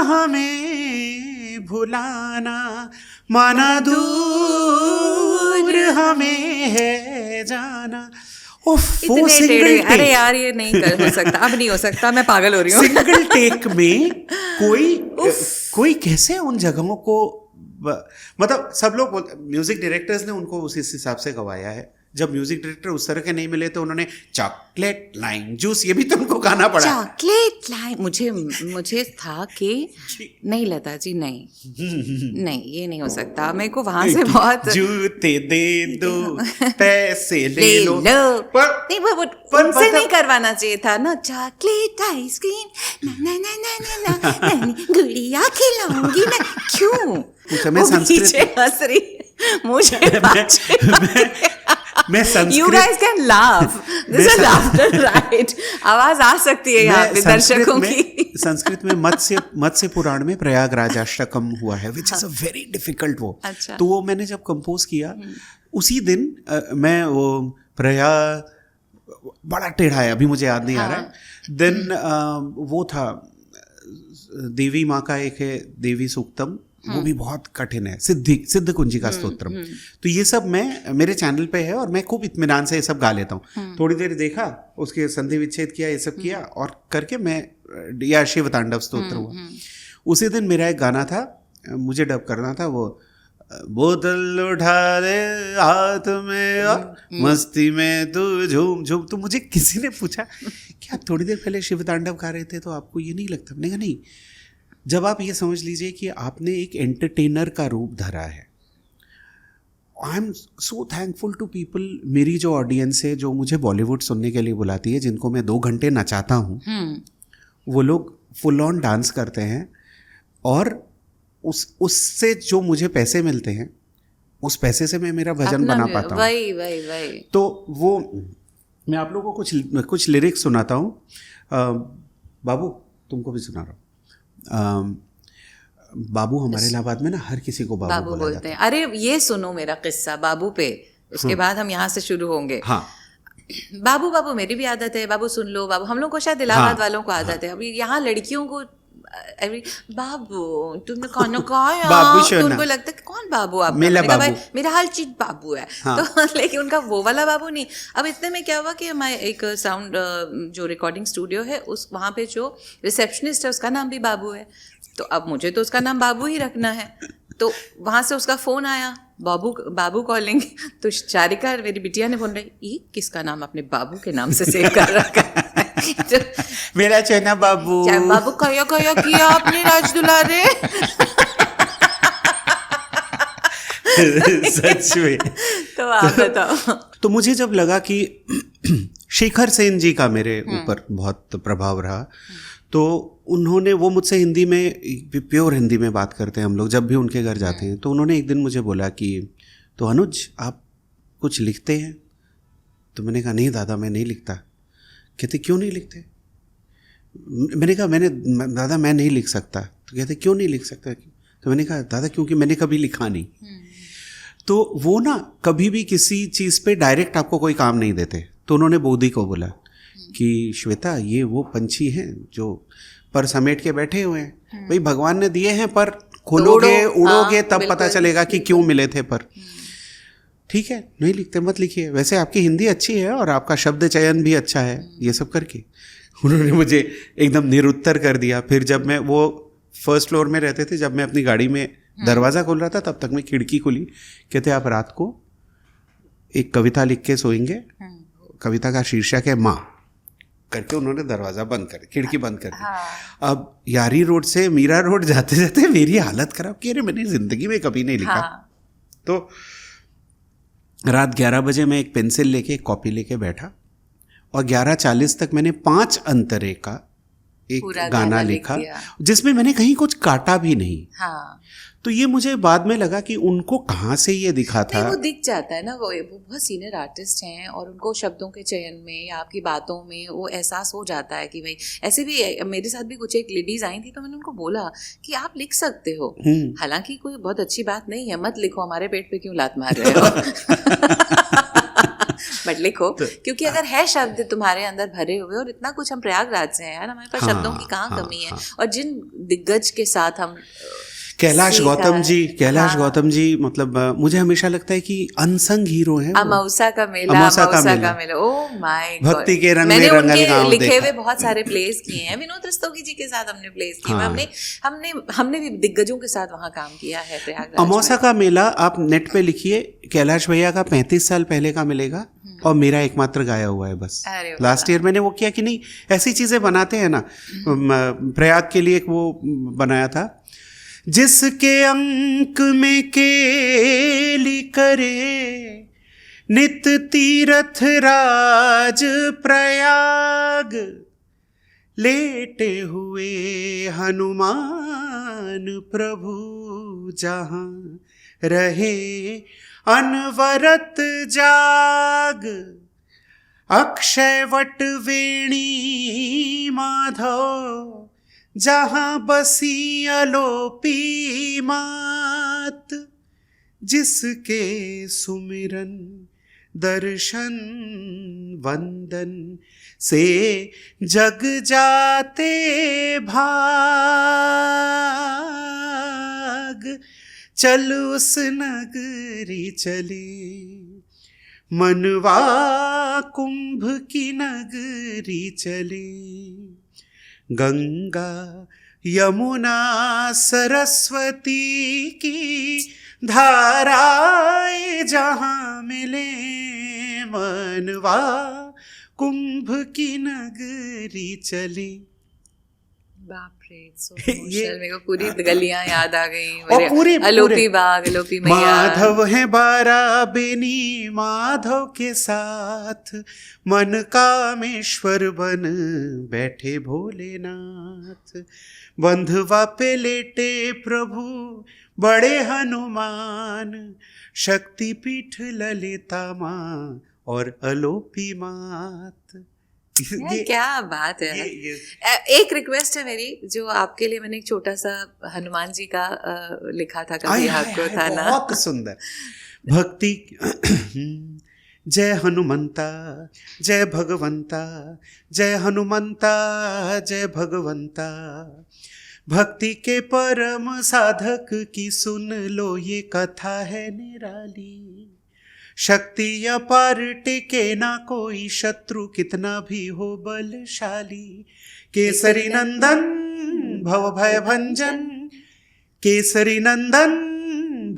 हमें भुलाना, माना दूर हमें है जाना। इतने सिंगल टेढ़े, अरे टेक, यार ये नहीं हो सकता, अब नहीं हो सकता, मैं पागल हो रही हूँ। सिंगल टेक में कोई कैसे उन जगहों को, मतलब सब लोग म्यूजिक डायरेक्टर्स ने उनको उस हिसाब से गवाया है। जब म्यूजिक डायरेक्टर उस तरह के नहीं मिले तो उन्होंने चॉकलेट लाइम जूस ये भी तुमको गाना पड़ा। चॉकलेट लाइम, मुझे था कि नहीं लता जी नहीं नहीं ये नहीं हो सकता, मेरे को वहां से बहुत जूते दे दो पैसे ले लो, नहीं वो उनसे नहीं करवाना चाहिए था ना, चॉकलेट आइसक्रीम ना ना ना ना ना ना गुड़िया खिलाऊंगी मैं, क्यों मैं संस्कृत हंस रही मुझे मैं Sanskrit, You guys can laugh. This is laughter, right? आवाज आ सकती है यहाँ पे दर्शकों की। संस्कृत में मत्स्य पुराण में प्रयागराज अष्टकम हुआ है, which is a very difficult वो। अच्छा। तो वो मैंने जब कंपोज किया उसी दिन मैं वो बड़ा टेढ़ा है, अभी मुझे याद नहीं आ रहा है। देन वो था देवी माँ का एक है देवी सूक्तम, वो भी बहुत कठिन है, सिद्ध कुंजी का स्तोत्रम। तो ये सब मैं मेरे चैनल पे है और मैं खूब इत्मीनान से ये सब गा लेता हूँ। थोड़ी देर देखा, उसके संधि विच्छेद किया, ये सब किया और करके मैं या शिव तांडव स्तोत्र हुआ। उसी दिन मेरा एक गाना था, मुझे डब करना था, वो बोतल उठा ले हाथ में मस्ती में तू झूम झूम। तो मुझे किसी ने पूछा कि आप थोड़ी देर पहले शिव तांडव गा रहे थे तो आपको ये नहीं लगता? मैंने कहा नहीं, जब आप ये समझ लीजिए कि आपने एक एंटरटेनर का रूप धरा है। I am so thankful to people, मेरी जो ऑडियंस है जो मुझे बॉलीवुड सुनने के लिए बुलाती है, जिनको मैं 2 घंटे नचाता हूँ, वो लोग फुल ऑन डांस करते हैं और उससे जो मुझे पैसे मिलते हैं उस पैसे से मैं मेरा भजन बना पाता हूँ। वही तो वो मैं आप लोगों को कुछ लिरिक्स सुनाता हूँ। बाबू तुमको भी सुना रहा हूँ। बाबू हमारे इलाहाबाद में ना हर किसी को बाबू बोलते हैं। अरे ये सुनो मेरा किस्सा बाबू पे, उसके बाद हम यहाँ से शुरू होंगे। हाँ, बाबू बाबू मेरी भी आदत है, बाबू सुन लो बाबू, हम लोग को शायद इलाहाबाद वालों को आदत है। अभी यहाँ लड़कियों को बाबू तुमने खाना खाया, बाबू तो शोना। उनको लगता है कि कौन बाबू आपका, मेरा मैंने कहा, बाबू। भाई मेरा हर चीज बाबू है। तो लेकिन उनका वो वाला बाबू नहीं। अब इतने में क्या हुआ कि हमारे एक साउंड जो रिकॉर्डिंग स्टूडियो है उस वहाँ पे जो रिसेप्शनिस्ट है उसका नाम भी बाबू है, तो अब मुझे तो उसका नाम बाबू ही रखना है। तो वहाँ से उसका फ़ोन आया, बाबू बाबू कॉलिंग। तो चारिका मेरी बिटिया ने बोल रही, ये किसका नाम अपने बाबू के नाम से सेव कर रखा है? तो मेरा चैना बाबू। बाबू कया कया किया आपने राज दुलारे। सच में। तो आप बताओ। तो मुझे जब लगा कि शेखर सेन जी का मेरे ऊपर बहुत प्रभाव रहा, तो उन्होंने, वो मुझसे हिंदी में, प्योर हिंदी में बात करते हैं हम लोग जब भी उनके घर जाते हैं, तो उन्होंने एक दिन मुझे बोला कि तो अनुज आप कुछ लिखते हैं? तो मैंने कहा नहीं दादा मैं नहीं लिखता। कहते क्यों नहीं लिखते? मैंने कहा दादा मैं नहीं लिख सकता। तो कहते क्यों नहीं लिख सकता? तो मैंने कहा दादा क्योंकि मैंने कभी लिखा नहीं। तो वो ना कभी भी किसी चीज़ पे डायरेक्ट आपको कोई काम नहीं देते। तो उन्होंने बोधी को बोला कि श्वेता ये वो पंछी हैं जो पर समेट के बैठे हुए हैं, भाई भगवान ने दिए हैं पर खोलोगे उड़ोगे तब पता चलेगा कि क्यों मिले थे पर। ठीक है नहीं लिखते मत लिखिए, वैसे आपकी हिंदी अच्छी है और आपका शब्द चयन भी अच्छा है, ये सब करके उन्होंने मुझे एकदम निरुत्तर कर दिया। फिर जब मैं, वो फर्स्ट फ्लोर में रहते थे, जब मैं अपनी गाड़ी में दरवाज़ा खोल रहा था तब तक मैं खिड़की खुली, कहते आप रात को एक कविता लिख के सोएंगे, कविता का शीर्षक है माँ, करके उन्होंने दरवाज़ा बंद कर, खिड़की बंद कर दी। अब यारी रोड से मीरा रोड जाते जाते मेरी हालत ख़राब की, अरे मैंने ज़िंदगी में कभी नहीं लिखा। तो रात 11 बजे मैं एक पेंसिल लेके एक कॉपी लेके बैठा और 11:40 तक मैंने 5 अंतरे का एक गाना लिखा जिसमें मैंने कहीं कुछ काटा भी नहीं। हाँ। तो ये मुझे बाद में लगा कि उनको कहाँ से ये दिखा था। वो दिख जाता है ना, वो बहुत सीनियर आर्टिस्ट हैं और उनको शब्दों के चयन में या आपकी बातों में वो एहसास हो जाता है कि भाई, ऐसे भी मेरे साथ भी कुछ एक लेडीज आई थी तो मैंने उनको बोला कि आप लिख सकते हो, हालांकि कोई बहुत अच्छी बात नहीं है, मत लिखो, हमारे पेट पे क्यों लात मार रहे हो। बट लिखो, क्योंकि अगर है शब्द तुम्हारे अंदर भरे हुए, और इतना कुछ हम प्रयागराज से हैं यार, हमारे पास शब्दों की कहाँ कमी है। और जिन दिग्गज के साथ हम, कैलाश गौतम जी मतलब मुझे हमेशा लगता है कि अनसंग हीरो हैं। अमावस्या का मेला, ओह माय गॉड, भक्ति के रंग मैंने में रंगल गाँव उनके लिखे देखा। हुए बहुत सारे प्लेस किए हैं, विनोद रस्तोगी जी के साथ हमने प्लेस किए। हमने भी दिग्गजों के साथ वहाँ काम किया है प्रयागराज। अमावस्या का मेला आप नेट पे लिखिए, कैलाश भैया का 35 साल पहले का मिलेगा और मेरा एकमात्र गाया हुआ है बस। लास्ट ईयर मैंने वो किया कि नहीं, ऐसी चीजें बनाते हैं ना। प्रयाग के लिए एक वो बनाया था, जिसके अंक में केली करे नित तीरथ राज प्रयाग, लेटे हुए हनुमान प्रभु जहाँ रहे अनवरत जाग, अक्षय वट वेणी माधव जहाँ बसी अलोपी मात, जिसके सुमिरन दर्शन वंदन से जग जाते भाग, चल उस नगरी चले मनवा कुंभ की नगरी चले, गंगा यमुना सरस्वती की धाराएं जहाँ मिले, मनवा कुंभ की नगरी चली। बाप रे, सो इमोशनल, मेरे को पूरी गलियां याद आ गई, और पूरे अलोपी बाग, अलोपी मैया, माधव है 12 बेनी माधव के साथ, मन कामेश्वर बन बैठे भोलेनाथ, बंधवा पे लेटे प्रभु बड़े हनुमान, शक्तिपीठ ललिता माँ और अलोपी मात। क्या बात है। एक रिक्वेस्ट है मेरी, जो आपके लिए मैंने एक छोटा सा हनुमान जी का लिखा था, कभी आपको था ना? बहुत सुंदर भक्ति जय हनुमंता जय भगवंता, जय हनुमंता जय भगवंता। भक्ति के परम साधक की सुन लो ये कथा है निराली। शक्ति अपार टिके ना कोई शत्रु कितना भी हो बलशाली। केसरी नंदन भव भय भंजन, केसरी नंदन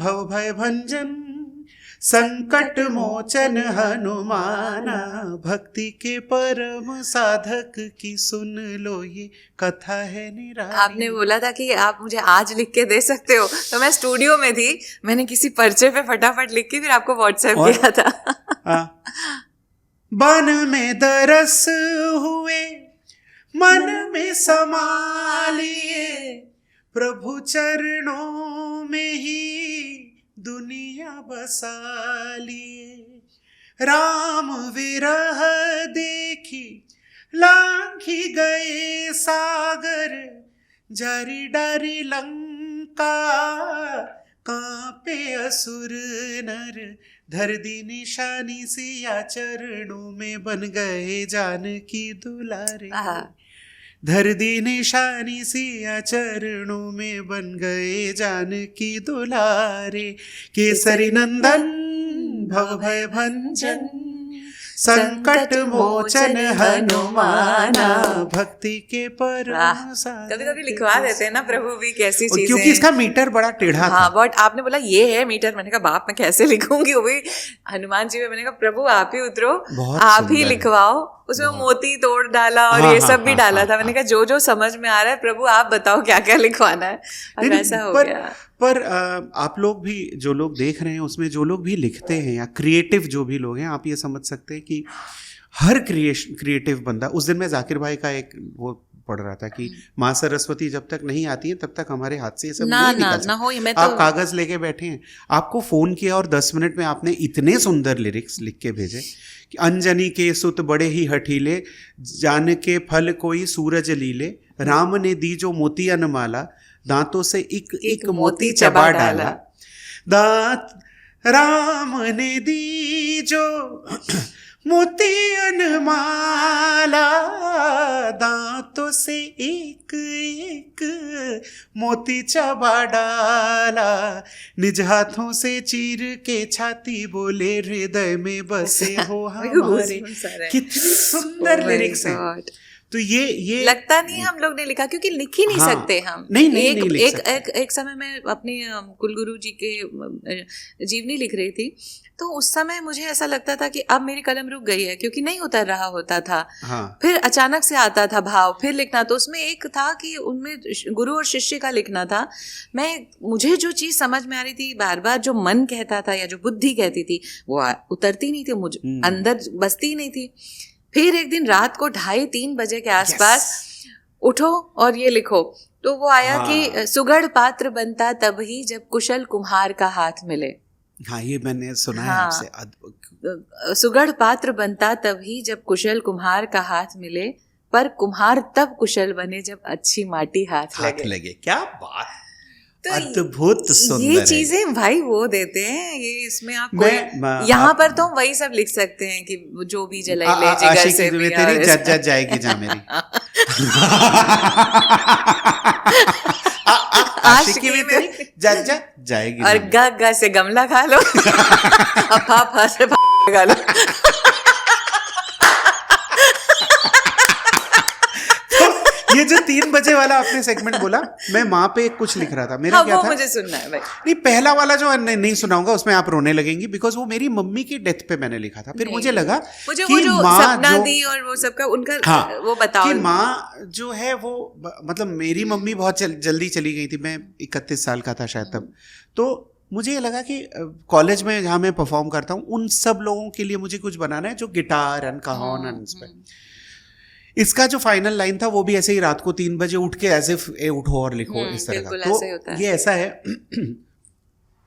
भव भय भंजन, संकट मोचन हनुमाना। भक्ति के परम साधक की सुन लो ये कथा है निराली। आपने बोला था कि आप मुझे आज लिख के दे सकते हो, तो मैं स्टूडियो में थी, मैंने किसी पर्चे पे फटाफट लिख के फिर आपको व्हाट्सएप किया था। बन में दरस हुए मन में समा लिए, प्रभु चरणों में ही दुनिया बसा लिए। राम विरह देखी लांघी गए सागर, जारी डारी लंका कांपे असुर नर। धर दी निशानी सिया चरणों में बन गए जानकी दुलारे। धर दी निशानी सिया चरणों में बन गए जानकी दुलारे। केसरी नंदन भव भय भंजन, संकट मोचन हनुमाना। भक्ति के परम साधक। कभी कभी लिखवा देते हैं ना प्रभु भी कैसी चीजें, क्योंकि इसका मीटर बड़ा टेढ़ा था। हाँ, बट आपने बोला ये है मीटर, मैंने कहा बाप मैं कैसे लिखूंगी, वो भी हनुमान जी में। मैंने कहा प्रभु आप ही उतरो, आप ही लिखवाओ। उसमें मोती तोड़ डाला और ये सब भी डाला था। मैंने कहा जो जो समझ में आ रहा है प्रभु आप बताओ क्या क्या लिखवाना है, और वैसा हो गया। पर आप लोग भी जो लोग देख रहे हैं उसमें जो लोग भी लिखते हैं या क्रिएटिव जो भी लोग हैं, आप ये समझ सकते हैं कि हर क्रिएटिव बंदा। उस दिन मैं जाकिर भाई का एक वो पढ़ रहा था कि माँ सरस्वती जब तक नहीं आती है तब तक हमारे हाथ से ये सब नहीं निकल सकता। आप कागज लेके बैठे हैं, आपको फोन किया और 10 मिनट में आपने इतने सुंदर लिरिक्स लिख के भेजे कि अंजनी के सुत बड़े ही हठीले, जान के फल कोई सूरज लीले। राम ने दी जो मोतियन माला, दांतों से एक मोती चबा डाला। दांत राम ने दी जो मोतियन माला, दांतों से एक मोती चबा डाला। निज हाथों से चीर के छाती बोले हृदय में बसे हो हमारे। कितनी सुंदर लिरिक्स हैं। तो ये लगता नहीं हम लोग ने लिखा, क्योंकि लिख ही नहीं सकते हम। नहीं लिख सकते। एक समय में अपने कुलगुरु जी के जीवनी लिख रही थी, तो उस समय मुझे ऐसा लगता था कि अब मेरी कलम रुक गई है, क्योंकि नहीं उतर रहा होता था। फिर अचानक से आता था भाव, फिर लिखना। तो उसमें एक था कि उनमें गुरु और शिष्य का लिखना था। मुझे जो चीज़ समझ में आ रही थी, बार बार जो मन कहता था या जो बुद्धि कहती थी वो उतरती नहीं थी, मुझे अंदर बसती नहीं थी। फिर एक दिन रात को 2:30-3 बजे के आसपास उठो और ये लिखो, तो वो आया कि सुगढ़ पात्र बनता तभी जब कुशल कुम्हार का हाथ मिले। हाँ, ये मैंने सुना है आपसे। सुगढ़ पात्र बनता तभी जब कुशल कुम्हार का हाथ मिले, पर कुम्हार तब कुशल बने जब अच्छी माटी हाथ लगे। क्या बात, तो अद्भुत सुंदर। ये चीजें भाई वो देते हैं, ये इसमें आप यहाँ पर तो वही सब लिख सकते हैं कि जो भी जलाई ले जिगर से भी तेरी जज जाएगी जा मेरी। आशिकी में तेरी जज जाएगी, और गा से गमला खा लो, फा से खा लो। ये जो 3 बजे वाला आपने सेगमेंट बोला, मैं माँ पे कुछ लिख रहा था। मेरा क्या था, मुझे सुनना है भाई। नहीं, पहला वाला जो नहीं सुनाऊंगा उसमें आप रोने लगेंगी, बिकॉज वो मेरी मम्मी की डेथ पे मैंने लिखा था। फिर मुझे लगा कि वो जो सपना दी और वो सबका उनका वो बताओ कि माँ जो है वो, मतलब मेरी मम्मी बहुत जल्दी चली गई थी। मैं 31 साल का था शायद तब। तो मुझे ये लगा कि कॉलेज में जहाँ मैं परफॉर्म करता हूँ उन सब लोगों के लिए मुझे कुछ बनाना है जो गिटार अनकाहन इसका जो फाइनल लाइन था वो भी ऐसे ही रात को 3 बजे उठ के ऐसे उठो और लिखो, इस तरह का। तो ये ऐसा है,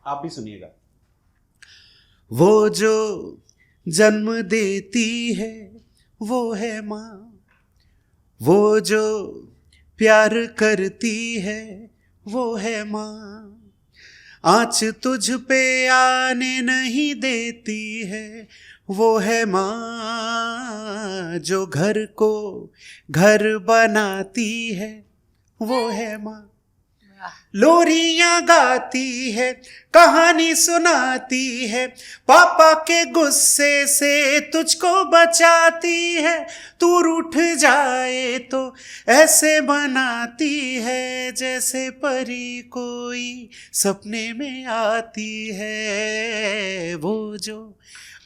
आप भी सुनिएगा। वो जो जन्म देती है वो है माँ, वो जो प्यार करती है वो है माँ। आँच तुझ पे आने नहीं देती है वो है माँ जो घर को घर बनाती है, वो है माँ लोरियां गाती है, कहानी सुनाती है, पापा के गुस्से से तुझको बचाती है, तू रूठ जाए तो ऐसे बनाती है जैसे परी कोई सपने में आती है वो जो।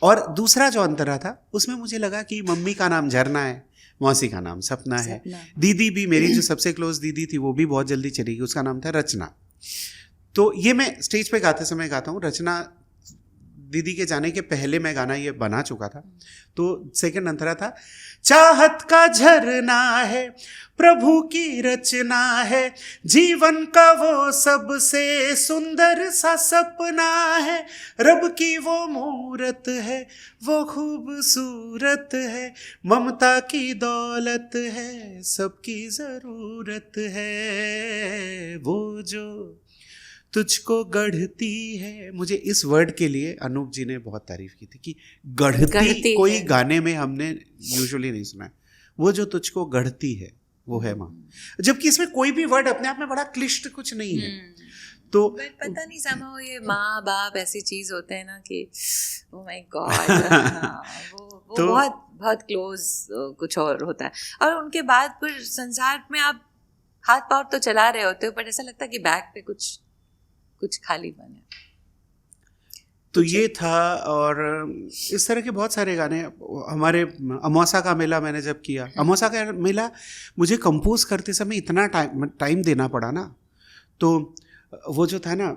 और दूसरा जो अंतरा था उसमें मुझे लगा कि मम्मी का नाम झरना है, मौसी का नाम सपना है, दीदी भी मेरी जो सबसे क्लोज दीदी थी वो भी बहुत जल्दी चली गई, उसका नाम था रचना। तो ये मैं स्टेज पे गाते समय गाता हूँ। रचना दीदी के जाने के पहले मैं गाना ये बना चुका था। तो सेकंड अंतरा था, चाहत का झरना है, प्रभु की रचना है, जीवन का वो सबसे सुंदर सा सपना है, रब की वो मूरत है, वो खूबसूरत है, ममता की दौलत है, सबकी जरूरत है, वो जो तुझको गढ़ती है। मुझे इस वर्ड के लिए अनूप जी ने बहुत तारीफ की थी कि गढ़ती कोई गाने में हमने यूजुअली नहीं सुना है। वो जो तुझको गढ़ती है वो है माँ, जबकि इसमें कोई भी वर्ड अपने आप में बड़ा क्लिष्ट कुछ नहीं है। तो पता नहीं समझो ये माँ बाप ऐसी चीज होते हैं ना कि ओह माय गॉड वो तो बहुत बहुत क्लोज कुछ और होता है। और उनके बाद फिर संसार में आप हाथ पाँव तो चला रहे होते हो, पर ऐसा लगता है कि बैक पे कुछ खाली बन है। तो ये था। और इस तरह के बहुत सारे गाने। हमारे अमावस्या का मेला मैंने जब किया, अमावस्या का मेला मुझे कंपोज करते समय इतना टाइम देना पड़ा ना, तो वो जो था ना,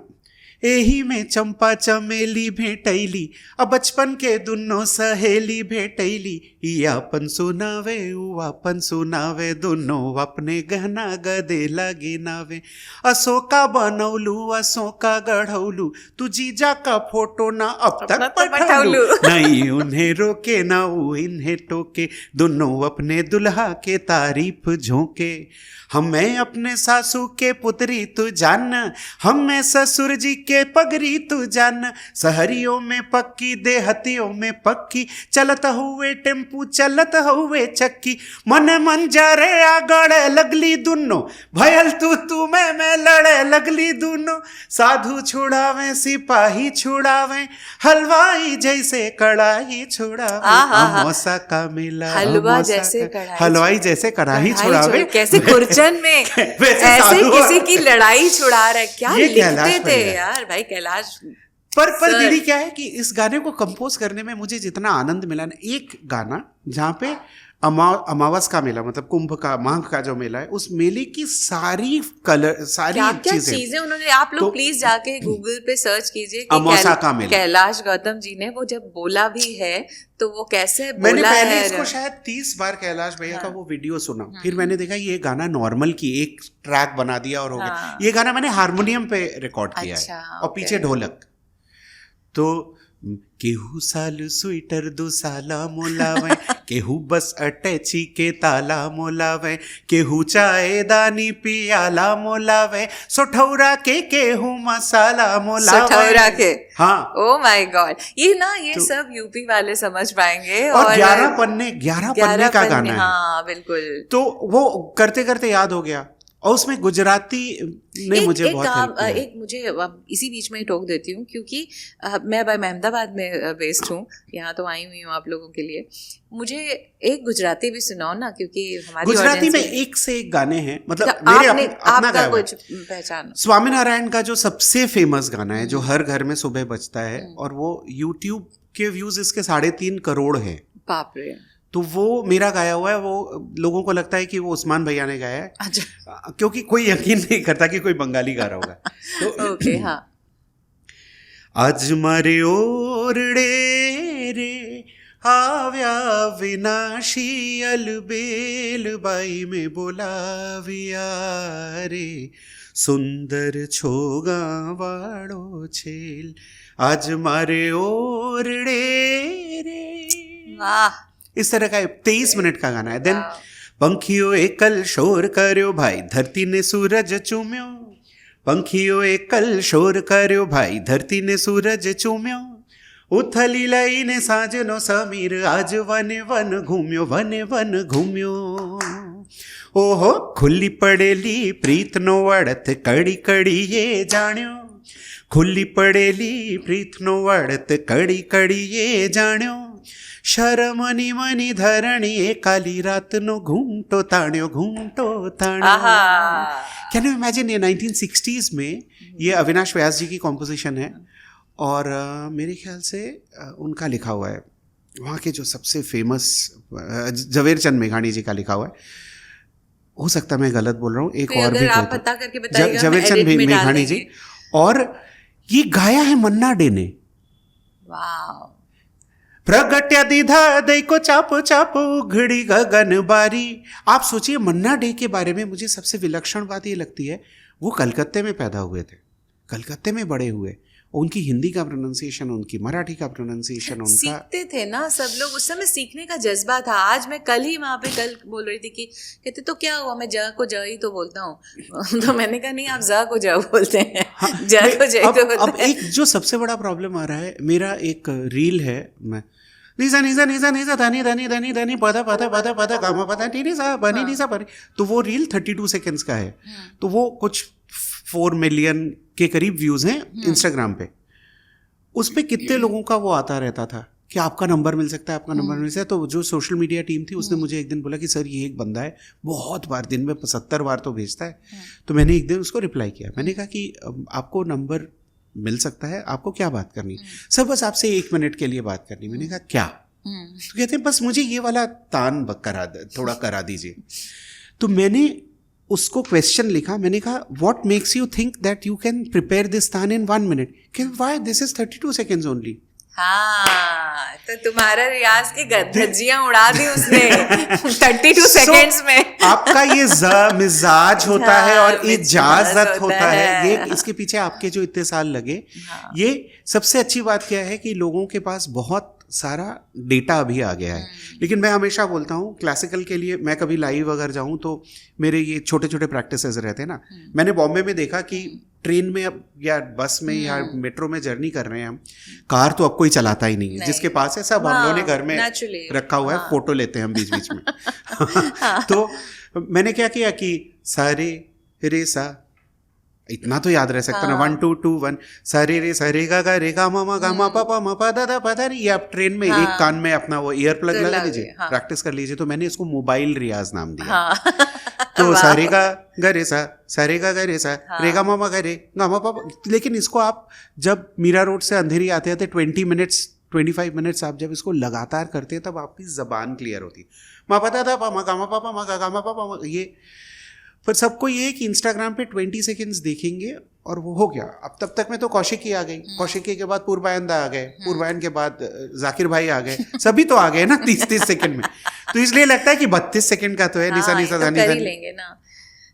एही में चंपा चमेली भेटैली, अब बचपन के दुनो सहेली भेटैली, यापन सुनावे वापन सुनावे, दुनो अपने गहना गदे लगे नावे, अशोका बनौलू अशोका गढ़ौलू, तू जीजा का फोटो ना अब तक पठौलू, नहीं उन्हें रोके ना वो इन्हें टोके, दोनों अपने दुल्हा के तारीफ झोंके, हमें अपने सासू के पुत्री तू जान, हमें ससुर जी के पगरी तू जान, शहरियों में पक्की देहतियों में पक्की, चलत हुए टेम्पू चलत हुए चक्की, मन मन जा रे आगड़े लगली दुनो, भयल तू मैं लड़े लगली दुनो, साधु छुड़ावे सिपाही छुड़ावे, हलवाई जैसे कढ़ाई छुड़ावे, अमावस्या का मेला हलवाई जैसे कढ़ाई छुड़ावे, कैसे कुर्चन में ऐसे किसी की लड़ाई छुड़ा रहा है, क्या लिखते थे यार भाई कैलाश। पर दीदी क्या है कि इस गाने को कंपोज करने में मुझे जितना आनंद मिला ना, एक गाना जहाँ पे अमावस का मेला मतलब कुंभ का माघ का जो मेला है, उस मेले की सारी चीजें उन्होंने, आप लोग प्लीज जाके गूगल पे सर्च कीजिए अमावस्या का मेला, कैलाश गौतम जी ने वो जब बोला भी है तो वो कैसे बोला। मैंने पहले इसको शायद 30 बार कैलाश भैया का वो वीडियो सुना, फिर मैंने देखा ये गाना नॉर्मल की एक ट्रैक बना दिया और हो गया। ये गाना मैंने हारमोनियम पे रिकॉर्ड किया है और पीछे ढोलक। तो केहू साल स्वेटर दो साला मोलावे, केहू बस अटैची के ताला मोलावे, केहू चाय दानी पियाला मोलावे, सोठौरा के केहू मसाला मोलावे, सोठौरा के। हाँ, ओ माय गॉड, ये ना ये सब यूपी वाले समझ पाएंगे। और 11 पन्ने का गाना है। हाँ बिल्कुल। तो वो करते करते याद हो गया। और उसमें गुजराती ने मुझे बहुत हेल्प किया। एक मुझे इसी बीच में ही टोक देती हूँ क्योंकि मैं अहमदाबाद में बेस्ड हूँ, यहाँ तो आई हुई हूँ आप लोगों के लिए। मुझे एक गुजराती भी सुनाओ ना, क्योंकि हमारी गुजराती में एक से एक गाने हैं, मतलब मेरे अपना कुछ पहचान। स्वामीनारायण का जो सबसे फेमस गाना है जो हर घर में सुबह बजता है और वो YouTube के व्यूज इसके 3.5 करोड़ हैं। बाप रे। तो वो मेरा गाया हुआ है, वो लोगों को लगता है कि वो उस्मान भैया ने गाया है। अच्छा। क्योंकि कोई यकीन नहीं करता कि कोई बंगाली गा रहा होगा। तो ओके, हाँ। आज मारे ओरडे रे आव्या विनाशी अलबेल बाई में बोलाविया रे, सुंदर छोगा वाड़ो छेल, आज मारे ओरडे रे। वाह। इस तरह का 23 मिनट का गाना है। देन पंखियों एकल शोर कर्यो भाई, धरती ने सूरज चूम्यो, पंखियों एकल शोर कर्यो भाई, धरती ने सूरज चूम्यो, उथली लईने साजनो समीर आज वने वन घूम्यो वने वन घूम्यो ओहो खुली पड़ेली प्रीत नो वड़त कड़ी कड़ी ये जाण्यो खुली पड़ेली प्रीत नो वड़त कड़ी कड़ी ये जाण्यो शरमनी मनी धरणी काली रात नो घूमटो ताण्यो कैन यू इमेजिन ये 1960s में ये अविनाश व्यास जी की कॉम्पोजिशन है और मेरे ख्याल से उनका लिखा हुआ है वहाँ के जो सबसे फेमस झवेरचंद मेघानी जी का लिखा हुआ है हो सकता है मैं गलत बोल रहा हूँ एक और भी आप पता करके बताइएगा झवेरचंद मेघानी जी और ये गाया है मन्ना डे ने वाह प्रगट्या दीधा दई को चापो चापो उघड़ी गगन बारी आप सोचिए मन्ना डे के बारे में मुझे सबसे विलक्षण बात ये लगती है वो कलकत्ते में पैदा हुए थे कलकत्ते में बड़े हुए उनकी हिंदी का प्रोनाउंसिएशन उनकी मराठी का प्रोनाउंसिएशन उनका सीखते थे ना सब लोग उस समय सीखने का जज्बा था आज मैं कल बोल रही थी कि कहते तो क्या हुआ मैं ज को ज ही तो बोलता हूँ तो मैंने कहा नहीं आप ज को ज बोलते हैं ज को ज तो बोलते अब एक जो सबसे बड़ा प्रॉब्लम आ रहा है मेरा एक रील है मैं निजा निजा निजा निजा धनी धनी धनी धनी पदा पदा पदा पदा गामा पदा टी निजा बनी निजा बनी तो वो रील 32 सेकेंड्स का है तो वो कुछ 4 मिलियन के करीब व्यूज हैं इंस्टाग्राम पे उस पे कितने लोगों का वो आता रहता था कि आपका नंबर मिल सकता है आपका नंबर मिल सकता है तो जो सोशल मीडिया टीम थी उसने मुझे एक दिन बोला कि सर ये एक बंदा है बहुत बार दिन में 70 बार तो भेजता है तो मैंने एक दिन उसको रिप्लाई किया मैंने कहा कि आपको नंबर मिल सकता है आपको क्या बात करनी सर बस आपसे 1 मिनट के लिए बात करनी मैंने कहा क्या तो कहते हैं बस मुझे ये वाला तान थोड़ा करा दीजिए तो मैंने उसको क्वेश्चन लिखा मैंने कहा what makes you think that you can prepare this तान इन 1 minute why this is 32 seconds only हाँ तो तुम्हारा रियाज की धज्जियां उड़ा दी उसने 32 सेकेंड्स में आपका ये मिजाज होता है और इजाजत होता है ये इसके पीछे आपके जो इतने साल लगे ये सबसे अच्छी बात क्या है कि लोगों के पास बहुत सारा डेटा अभी आ गया है लेकिन मैं हमेशा बोलता हूँ क्लासिकल के लिए मैं कभी लाइव अगर जाऊँ तो मेरे ये छोटे छोटे प्रैक्टिसेस रहते हैं ना मैंने बॉम्बे में देखा कि ट्रेन में अब या बस में या मेट्रो में जर्नी कर रहे हैं हम कार तो अब कोई चलाता ही नहीं है जिसके पास है सब हम लोगों ने घर में रखा हुआ है फोटो लेते हैं हम बीच बीच में तो मैंने क्या किया कि सारे रे सा इतना तो याद रह सकता ना 1 2 2 1 सारे रे सारे गा रे गा मा गा मा पा मा पा दा पता नहीं ये आप ट्रेन में एक कान में अपना वो ईयर प्लग लगा लीजिए प्रैक्टिस कर लीजिए तो मैंने इसको मोबाइल रियाज नाम दिया तो सारे गा रे सा सारे गा रे सा रे गा मा गा रे गा मा पा लेकिन इसको आप जब मीरा रोड से अंधेरी आते आते 25 मिनट्स आप जब इसको लगातार करते हैं तब आपकी जबान क्लियर होती मा पता था पा मा गा मा पा मा गा मा पा ये पर सबको ये है कि इंस्टाग्राम पे 20 सेकेंड्स देखेंगे और वो हो गया अब तब तक में तो कौशिकी आ गई कौशिकी के बाद पूर्वायंदा आ गए पूर्वायन के बाद जाकिर भाई आ गए सभी तो आ गए ना 30 सेकेंड में तो इसलिए लगता है कि 32 सेकेंड का तो है निशा निशा तो कर ही लेंगे ना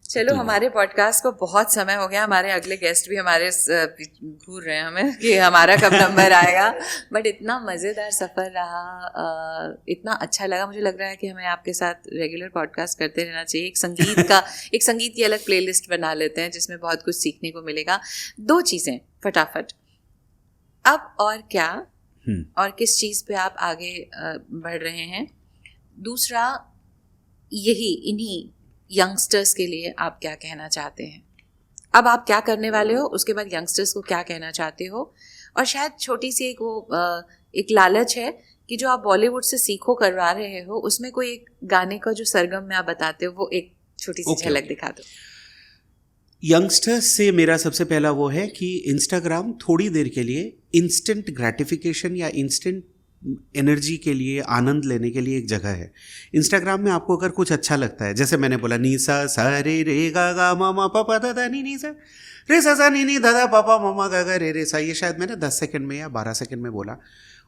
चलो हमारे पॉडकास्ट को बहुत समय हो गया हमारे अगले गेस्ट भी हमारे भूल रहे हैं हमें कि हमारा कब नंबर आएगा बट इतना मज़ेदार सफ़र रहा इतना अच्छा लगा मुझे लग रहा है कि हमें आपके साथ रेगुलर पॉडकास्ट करते रहना चाहिए एक संगीत की अलग प्लेलिस्ट बना लेते हैं जिसमें बहुत कुछ सीखने को मिलेगा 2 चीज़ें फटाफट अब और क्या और किस चीज़ पे आप आगे बढ़ रहे हैं दूसरा इन्हीं यंगस्टर्स के लिए आप क्या कहना चाहते हैं अब आप क्या करने वाले हो उसके बाद यंगस्टर्स को क्या कहना चाहते हो और शायद छोटी सी एक लालच है कि जो आप बॉलीवुड से सीखो करवा रहे हो उसमें कोई एक गाने का जो सरगम में आप बताते हो वो एक छोटी सी झलक दिखा दो यंगस्टर्स से मेरा सबसे पहला वो है कि इंस्टाग्राम थोड़ी देर के लिए इंस्टेंट ग्रेटिफिकेशन या इंस्टेंट एनर्जी के लिए आनंद लेने के लिए एक जगह है इंस्टाग्राम में आपको अगर कुछ अच्छा लगता है जैसे मैंने बोला नीसा सा रे रे गा गा मामा पापा दादा नी सा रे सा नी दादा पापा मामा गा गा रे सा ये शायद मैंने 10 सेकंड में या 12 सेकंड में बोला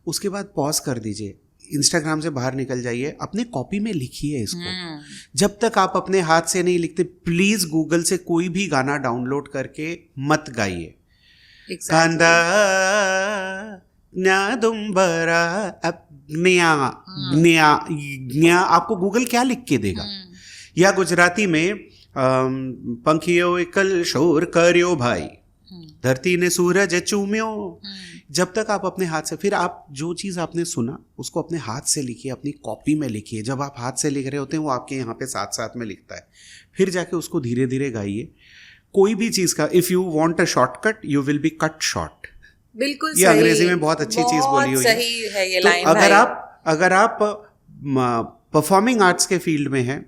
उसके बाद पॉज कर दीजिए इंस्टाग्राम से बाहर निकल जाइए अपने कॉपी में लिखिए इसको जब तक आप अपने हाथ से नहीं लिखते प्लीज गूगल से कोई भी गाना डाउनलोड करके मत गाइए कांदा न्यादुम्बरा ज्ञा आपको गूगल क्या लिख के देगा या गुजराती में पंखियों कल शोर कर्यो भाई धरती ने सूरज चूम्यो जब तक आप अपने हाथ से, फिर आप जो चीज़ आपने सुना उसको अपने हाथ से लिखिए, अपनी कॉपी में लिखिए। जब आप हाथ से लिख रहे होते हैं वो आपके यहाँ पे साथ साथ में लिखता है, फिर जाके उसको धीरे धीरे गाइए। कोई भी चीज़ का, if you want a shortcut you will be cut short. बिल्कुल ये अंग्रेजी में बहुत अच्छी चीज़ बोली हुई है। सही है ये तो लाइन। अगर आप परफॉर्मिंग आर्ट्स के फील्ड में हैं,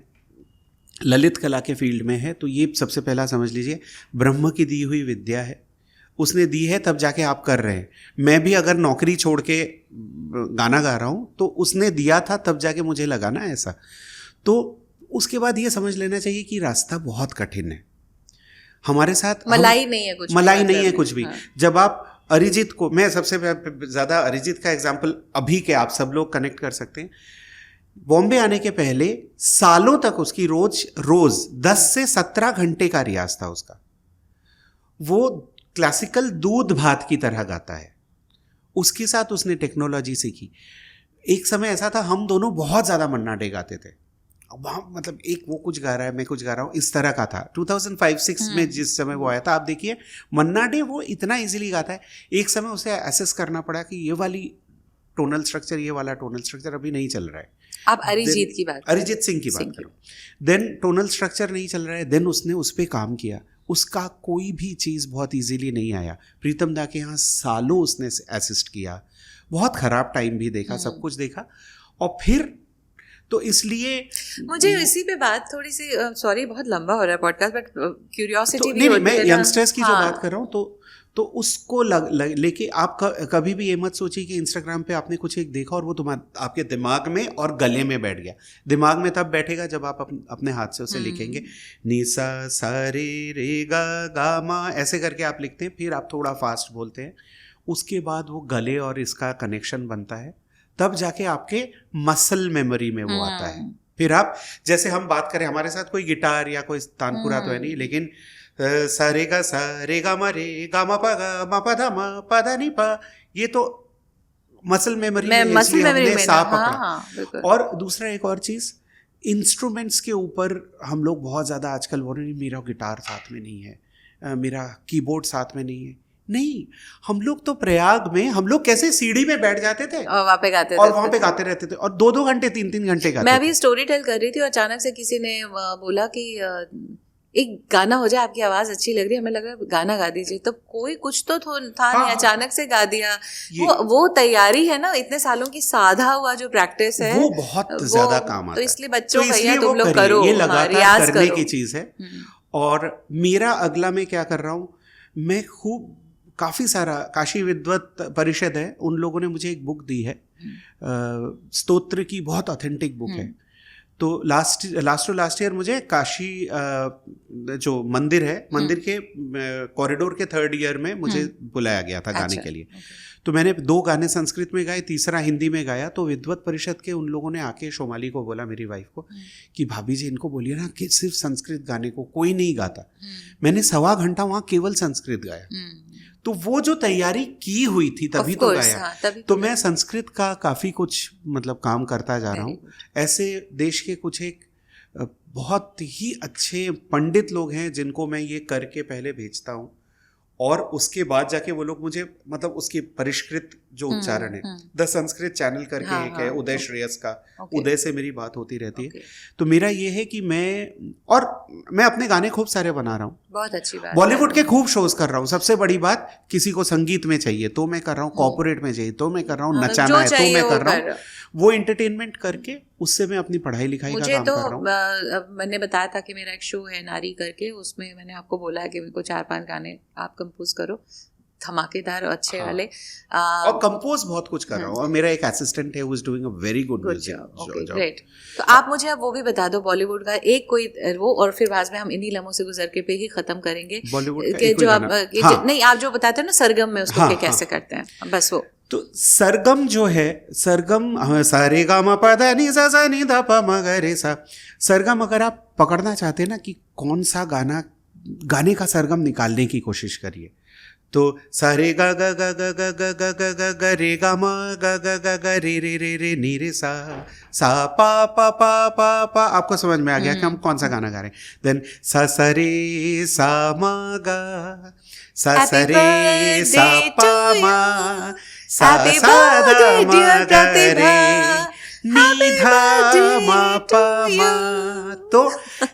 ललित कला के फील्ड में है, तो ये सबसे पहला समझ लीजिए ब्रह्म की दी हुई विद्या है, उसने दी है तब जाके आप कर रहे हैं। मैं भी अगर नौकरी छोड़ के गाना गा रहा हूँ तो उसने दिया था तब जाके मुझे लगा ना ऐसा। तो उसके बाद ये समझ लेना चाहिए कि रास्ता बहुत कठिन है हमारे साथ, मलाई नहीं है कुछ, मलाई नहीं है कुछ भी। हाँ। जब आप अरिजीत को, मैं सबसे ज़्यादा अरिजीत का एग्जाम्पल अभी के आप सब लोग कनेक्ट कर सकते हैं। बॉम्बे आने के पहले सालों तक उसकी रोज 10 से 17 घंटे का रियाज था उसका। वो क्लासिकल दूध भात की तरह गाता है। उसके साथ उसने टेक्नोलॉजी सीखी। एक समय ऐसा था हम दोनों बहुत ज़्यादा मन्ना डे गाते थे। अब हम मतलब एक वो कुछ गा रहा है, मैं कुछ गा रहा हूँ, इस तरह का था। 2005-06 में जिस समय वो आया था, आप देखिए मन्ना डे वो इतना इजीली गाता है। एक समय उसे एसेस करना पड़ा कि ये वाली टोनल स्ट्रक्चर, ये वाला टोनल स्ट्रक्चर अभी नहीं चल रहा है। आप अरिजीत की बात, अरिजीत सिंह की बात करो। देन टोनल स्ट्रक्चर नहीं चल रहा है, देन उसने उस पर काम किया। उसका कोई भी चीज़ बहुत इजीली नहीं आया। प्रीतम दा के यहाँ सालों उसने असिस्ट किया, बहुत ख़राब टाइम भी देखा, सब कुछ देखा। और फिर तो इसलिए मुझे इसी पे बात थोड़ी सी, सॉरी बहुत लंबा हो रहा है पॉडकास्ट, बट क्यूरियोसिटी तो, भी नहीं, होती मैं है ना। यंगस्टर्स की जो हाँ। बात कर रहा हूँ तो उसको लेके आप कभी भी ये मत सोचिए कि इंस्टाग्राम पे आपने कुछ एक देखा और वो आपके दिमाग में और गले में बैठ गया। दिमाग में तब बैठेगा जब आप अपने हाथ से उसे लिखेंगे। नी सा सा रे रे गा गा मा ऐसे करके आप लिखते हैं, फिर आप थोड़ा फास्ट बोलते हैं, उसके बाद वो गले और इसका कनेक्शन बनता है, तब जाके आपके मसल मेमोरी में वो आता है। फिर आप, जैसे हम बात करें, हमारे साथ कोई गिटार या कोई तानपुरा तो है नहीं, लेकिन सा रे गा मा रे गा मा पा धा मा पा धा नी पा, ये तो मसल मेमोरी में, मसल मेमोरी में सा हाँ, पकड़ा। हाँ, और दूसरा एक और चीज़, इंस्ट्रूमेंट्स के ऊपर हम लोग बहुत ज़्यादा आजकल बोल रहे हैं मेरा गिटार साथ में नहीं है, मेरा कीबोर्ड साथ में नहीं है। नहीं, हम लोग तो प्रयाग में हम लोग कैसे सीढ़ी में बैठ जाते थे और वहाँ पे गाते और वहाँ पे गाते रहते थे और 2-2 घंटे 3-3 घंटे गाते। मैं अभी स्टोरी टेल कर रही थी और अचानक से किसी ने बोला कि एक गाना हो जाए, आपकी आवाज अच्छी लग रही है, हमें लग रहा है गाना गा दीजिए। तो कोई कुछ तो था नहीं, अचानक से गा दिया। वो तैयारी है ना, इतने सालों की साधा हुआ जो प्रैक्टिस है, वो बहुत ज्यादा काम आता है। तो इसलिए बच्चों भैया तुम लोग करो, ये लगातार करने की चीज है। और मेरा अगला मैं क्या कर रहा हूँ, मैं खूब काफ़ी सारा, काशी विद्वत परिषद है, उन लोगों ने मुझे एक बुक दी है, स्तोत्र की, बहुत ऑथेंटिक बुक है। तो लास्ट ईयर मुझे काशी जो मंदिर है, मंदिर के कॉरिडोर के 3rd ईयर में मुझे बुलाया गया था गाने के लिए। तो मैंने 2 गाने संस्कृत में गाए, तीसरा हिंदी में गाया। तो विद्वत परिषद के उन लोगों ने आके शोमाली को बोला, मेरी वाइफ को, कि भाभी जी इनको बोलिए ना कि सिर्फ संस्कृत गाने को कोई नहीं गाता। मैंने 1.25 घंटा वहाँ केवल संस्कृत गाया। तो वो जो तैयारी की हुई थी तभी तो गाया। हाँ, तो मैं संस्कृत का काफ़ी कुछ मतलब काम करता जा रहा हूँ। ऐसे देश के कुछ एक बहुत ही अच्छे पंडित लोग हैं जिनको मैं ये करके पहले भेजता हूँ और उसके बाद जाके वो लोग मुझे, मतलब उसकी परिष्कृत जो उच्चारण है, द संस्कृत चैनल करके हाँ, एक है, उदय श्रेयस का, उदय से मेरी बात होती रहती है। तो मेरा ये है कि मैं अपने गाने खूब सारे बना रहा हूँ, बहुत अच्छी बात, बॉलीवुड के खूब शोज कर रहा हूँ। सबसे बड़ी बात, किसी को संगीत में चाहिए तो मैं कर रहा हूँ, कॉर्पोरेट में चाहिए तो मैं कर रहा हूँ, नचाना है तो मैं कर रहा हूँ। वो एंटरटेनमेंट करके उससे मैं अपनी पढ़ाई लिखाई का काम कर रहा हूँ। मुझे तो मैंने बताया था कि मेरा एक शो है नारी करके, उसमें मैंने आपको बोला है कि मेरे को 4-5 गाने आप कंपोज करो, धमाकेदार और अच्छे वाले। और कंपोज बहुत कुछ कर रहा हूँ और मेरा एक असिस्टेंट है who is doing a very good music job. Great. तो आप मुझे अब वो भी बता दो बॉलीवुड का एक कोई वो, और फिर बाद में हम इन्हीं लम्हों से गुजर के पे ही खत्म करेंगे। बॉलीवुड के जो आप नहीं, आप जो बताते हैं ना सरगम में उसको कैसे करते हैं, बस वो। तो सरगम जो है, सरगम सा रे गा मा पा धा नी सा सा नी धा पा मा गा रे सा। सरगम अगर आप पकड़ना चाहते हैं ना कि कौन सा गाने का सरगम निकालने की कोशिश करिए, तो सारे गा गा गा गा गा गा गा गा गा गा रे गा मा गा गा गा गा रे रे रे रे नी रे सा पा पा पा पा पा। आपको समझ में आ गया कि हम कौन सा गाना गा रहे हैं। देन सा सा रे सा मा गा सा सा रे सा पा मा सा सा दा मा गा रे नी धा मा पा मा। तो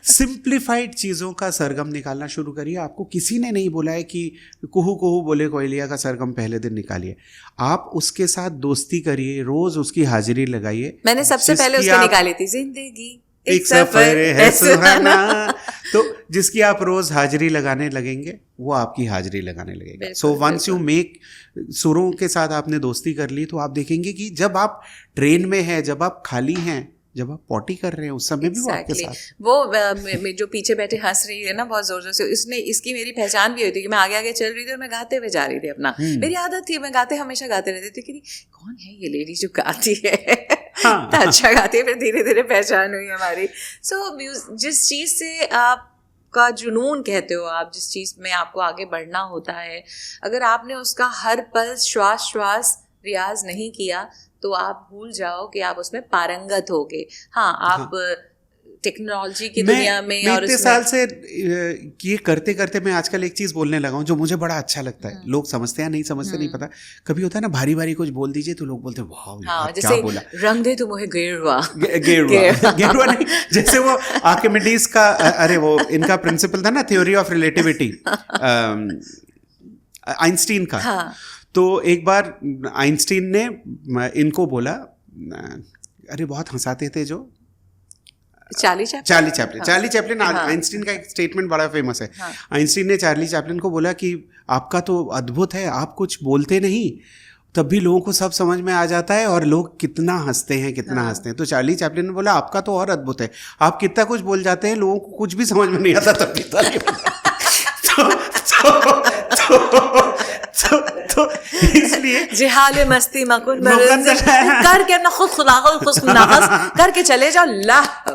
सिंप्लीफाइड चीज़ों का सरगम निकालना शुरू करिए। आपको किसी ने नहीं बोला है कि कुहू कुहू बोले कोयलिया का सरगम पहले दिन निकालिए। आप उसके साथ दोस्ती करिए, रोज उसकी हाजिरी लगाइए। मैंने सबसे पहले उसकी निकाली थी, जिंदगी एक सफर है सुहाना। तो जिसकी आप रोज हाजिरी लगाने लगेंगे वो आपकी हाजिरी लगाने लगेगा। सो वंस यू मेक, सुरों के साथ आपने दोस्ती कर ली तो आप देखेंगे कि जब आप ट्रेन में हैं, जब आप खाली हैं, जब आप पॉटी कर रहे हैं, उस समय भी वो आपके साथ। वो जो पीछे बैठे हंस रही है ना बहुत जोर जोर से, इसकी मेरी पहचान भी हुई थी कि मैं आगे आगे चल रही थी और मैं गाते हुए जा रही थी अपना। मेरी आदत थी, मैं हमेशा गाते रहती थी कि कौन है ये लेडी जो गाती है। हाँ। तो अच्छा गाती है। फिर धीरे धीरे पहचान हुई हमारी। सो जिस चीज़ से आपका जुनून कहते हो आप, जिस चीज़ में आपको आगे बढ़ना होता है, अगर आपने उसका हर पल श्वास श्वास रियाज नहीं किया तो आप भूल जाओ कि आप उसमें पारंगत होगे। हाँ, आप टेक्नोलॉजी की दुनिया में और इतने साल से ये करते करते मैं आजकल एक चीज़ बोलने लगा हूँ जो मुझे बड़ा अच्छा लगता है। लोग समझते हैं नहीं समझते नहीं पता। कभी होता है ना भारी भारी कुछ बोल दीजिए तो लोग बोलते हैं वाह क्या बोला, रंग दे तू मुझे गेरुआ गेरुआ नहीं, जैसे वो आर्किमिडीज का, अरे वो इनका प्रिंसिपल था ना, थ्योरी ऑफ रिलेटिविटी, आइंस्टीन का। तो एक बार आइंस्टीन ने इनको बोला, अरे बहुत हंसाते थे जो चार्ली चैपलिन। आइंस्टीन का एक स्टेटमेंट बड़ा फेमस है। आइंस्टीन ने चार्ली चैपलिन को बोला कि आपका तो अद्भुत है, आप कुछ बोलते नहीं तब भी लोगों को सब समझ में आ जाता है और लोग कितना हंसते हैं। तो चार्ली चैपलिन ने बोला आपका तो और अद्भुत है, आप कितना कुछ बोल जाते हैं, लोगों को कुछ भी समझ में नहीं आता तब भी। तो इसलिए जिहाल मस्ती मकुन करके अपना खुद करके चले जाओ।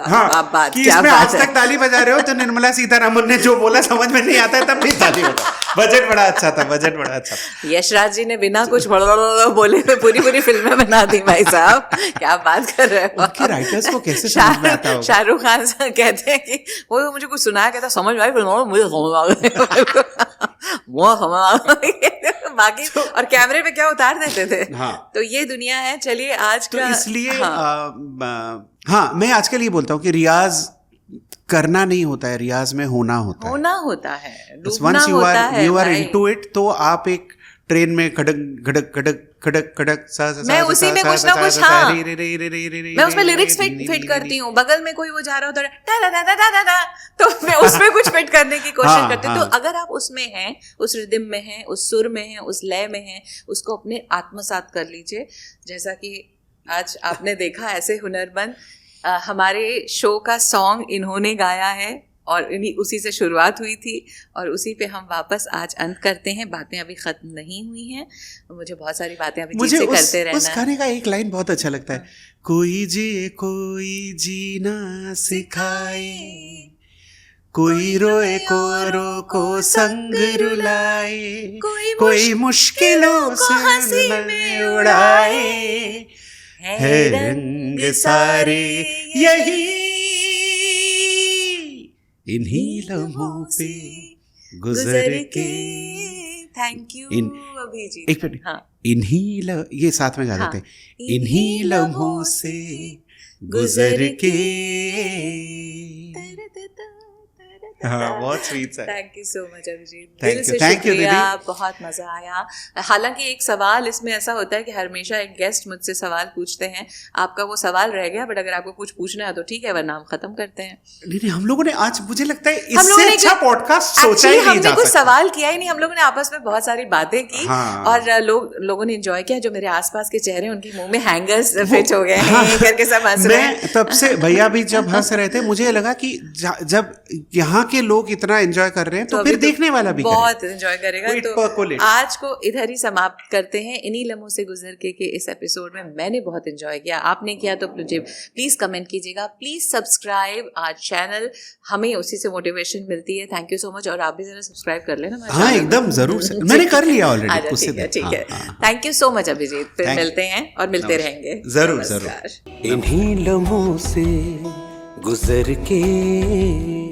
हाँ, बात कि क्या इसमें बात आज तक ताली बजा रहे हो तो निर्मला सीतारामन ने जो बोला समझ में नहीं आता है तब भी ताली बजा। बजट बड़ा अच्छा था। यशराज जी ने बिना कुछ बोले हुए पूरी फिल्में बना दी भाई साहब। क्या बात कर रहे हो? उनके राइटर्स को कैसे समझ में आता होगा? शाहरुख खान कहते हैं कि वो मुझे कुछ सुनाया, कहता समझ में आई, मुझे समझ आ गई वो समझ आ गई बाकी और कैमरे पे क्या उतार देते थे। हाँ। तो ये दुनिया है। चलिए आज तो इसलिए हाँ, मैं आजकल ये बोलता हूँ कि रियाज करना नहीं होता है, रियाज में होना होता है। Once you are into it तो आप एक ट्रेन में खड़क सा मैं उसी में कुछ ना कुछ, हाँ, मैं उसमें लिरिक्स फिट करती हूँ। बगल में कोई वो जा रहा होता तो मैं उसमें कुछ फिट करने की कोशिश करती हूँ। तो अगर आप उसमें हैं, उस रिदम में हैं, उस सुर में हैं, उस लय में हैं, उसको अपने आत्मसात कर लीजिए। जैसा कि आज आपने देखा ऐसे हुनरमंद हमारे शो का सॉन्ग इन्होंने गाया है और इन्हीं उसी से शुरुआत हुई थी और उसी पे हम वापस आज अंत करते हैं। बातें अभी खत्म नहीं हुई हैं, मुझे बहुत सारी बातें अभी से करते रहना। उस गाने का एक लाइन बहुत अच्छा लगता है, कोई जीना सिखाए, कोई रोए को रोको संग रुलाए, कोई मुश्किलों से हंसी में उड़ाए, है रंग सारे यही इन्हीं लम्हों पे गुजर के। Thank you Abhijeet. एक मिनट, हाँ, ये साथ में गा देते हैं, इन्हीं लम्हों से गुजर के। हाँ, बहुत स्वीट है। Thank you so much Abhijeet, दिल से शुक्रिया, बहुत मजा आया। हालांकि एक सवाल इसमें ऐसा होता है कि हमेशा एक गेस्ट मुझसे सवाल पूछते हैं, आपका वो सवाल रह गया, बट अगर आपको कुछ पूछना है तो ठीक है, वरना हम खत्म करते हैं। नहीं, हम लोगों ने आज, मुझे लगता है इससे अच्छा पॉडकास्ट सोचा ही नहीं जा सकता। हमने कुछ सवाल किया ही नहीं, हम लोगों ने आपस में बहुत सारी बातें की। हाँ। और लोगों ने एंजॉय किया। जो मेरे आसपास के चेहरे, उनके मुंह में हैंगर्स फिट हो गए हैं करके सब हंस रहे हैं। तब से भैया भी जब हंस रहे थे, मुझे लगा कि जब यहाँ वहाँ के लोग इतना एंजॉय कर रहे हैं तो अभी फिर देखने वाला भी बहुत एंजॉय करेगा। Wait तो percolate. आज को इधर ही समाप्त करते हैं इन्हीं लम्हों से गुजर के इस एपिसोड में मैंने बहुत एंजॉय किया, आपने किया तो मुझे प्लीज कमेंट कीजिएगा, प्लीज सब्सक्राइब आज चैनल, हमें उसी से मोटिवेशन मिलती है। Thank you so much. और आप भी जरा सब्सक्राइब कर लेना हमारे हाँ channel एकदम को। जरूर से मैंने कर लिया अच्छा, ऑलरेडी। ठीक है। Thank you so much Abhijeet, फिर Thank- मिलते हैं और मिलते रहेंगे। जरूर, नमस्कार। इन्हीं लम्हों से गुजर के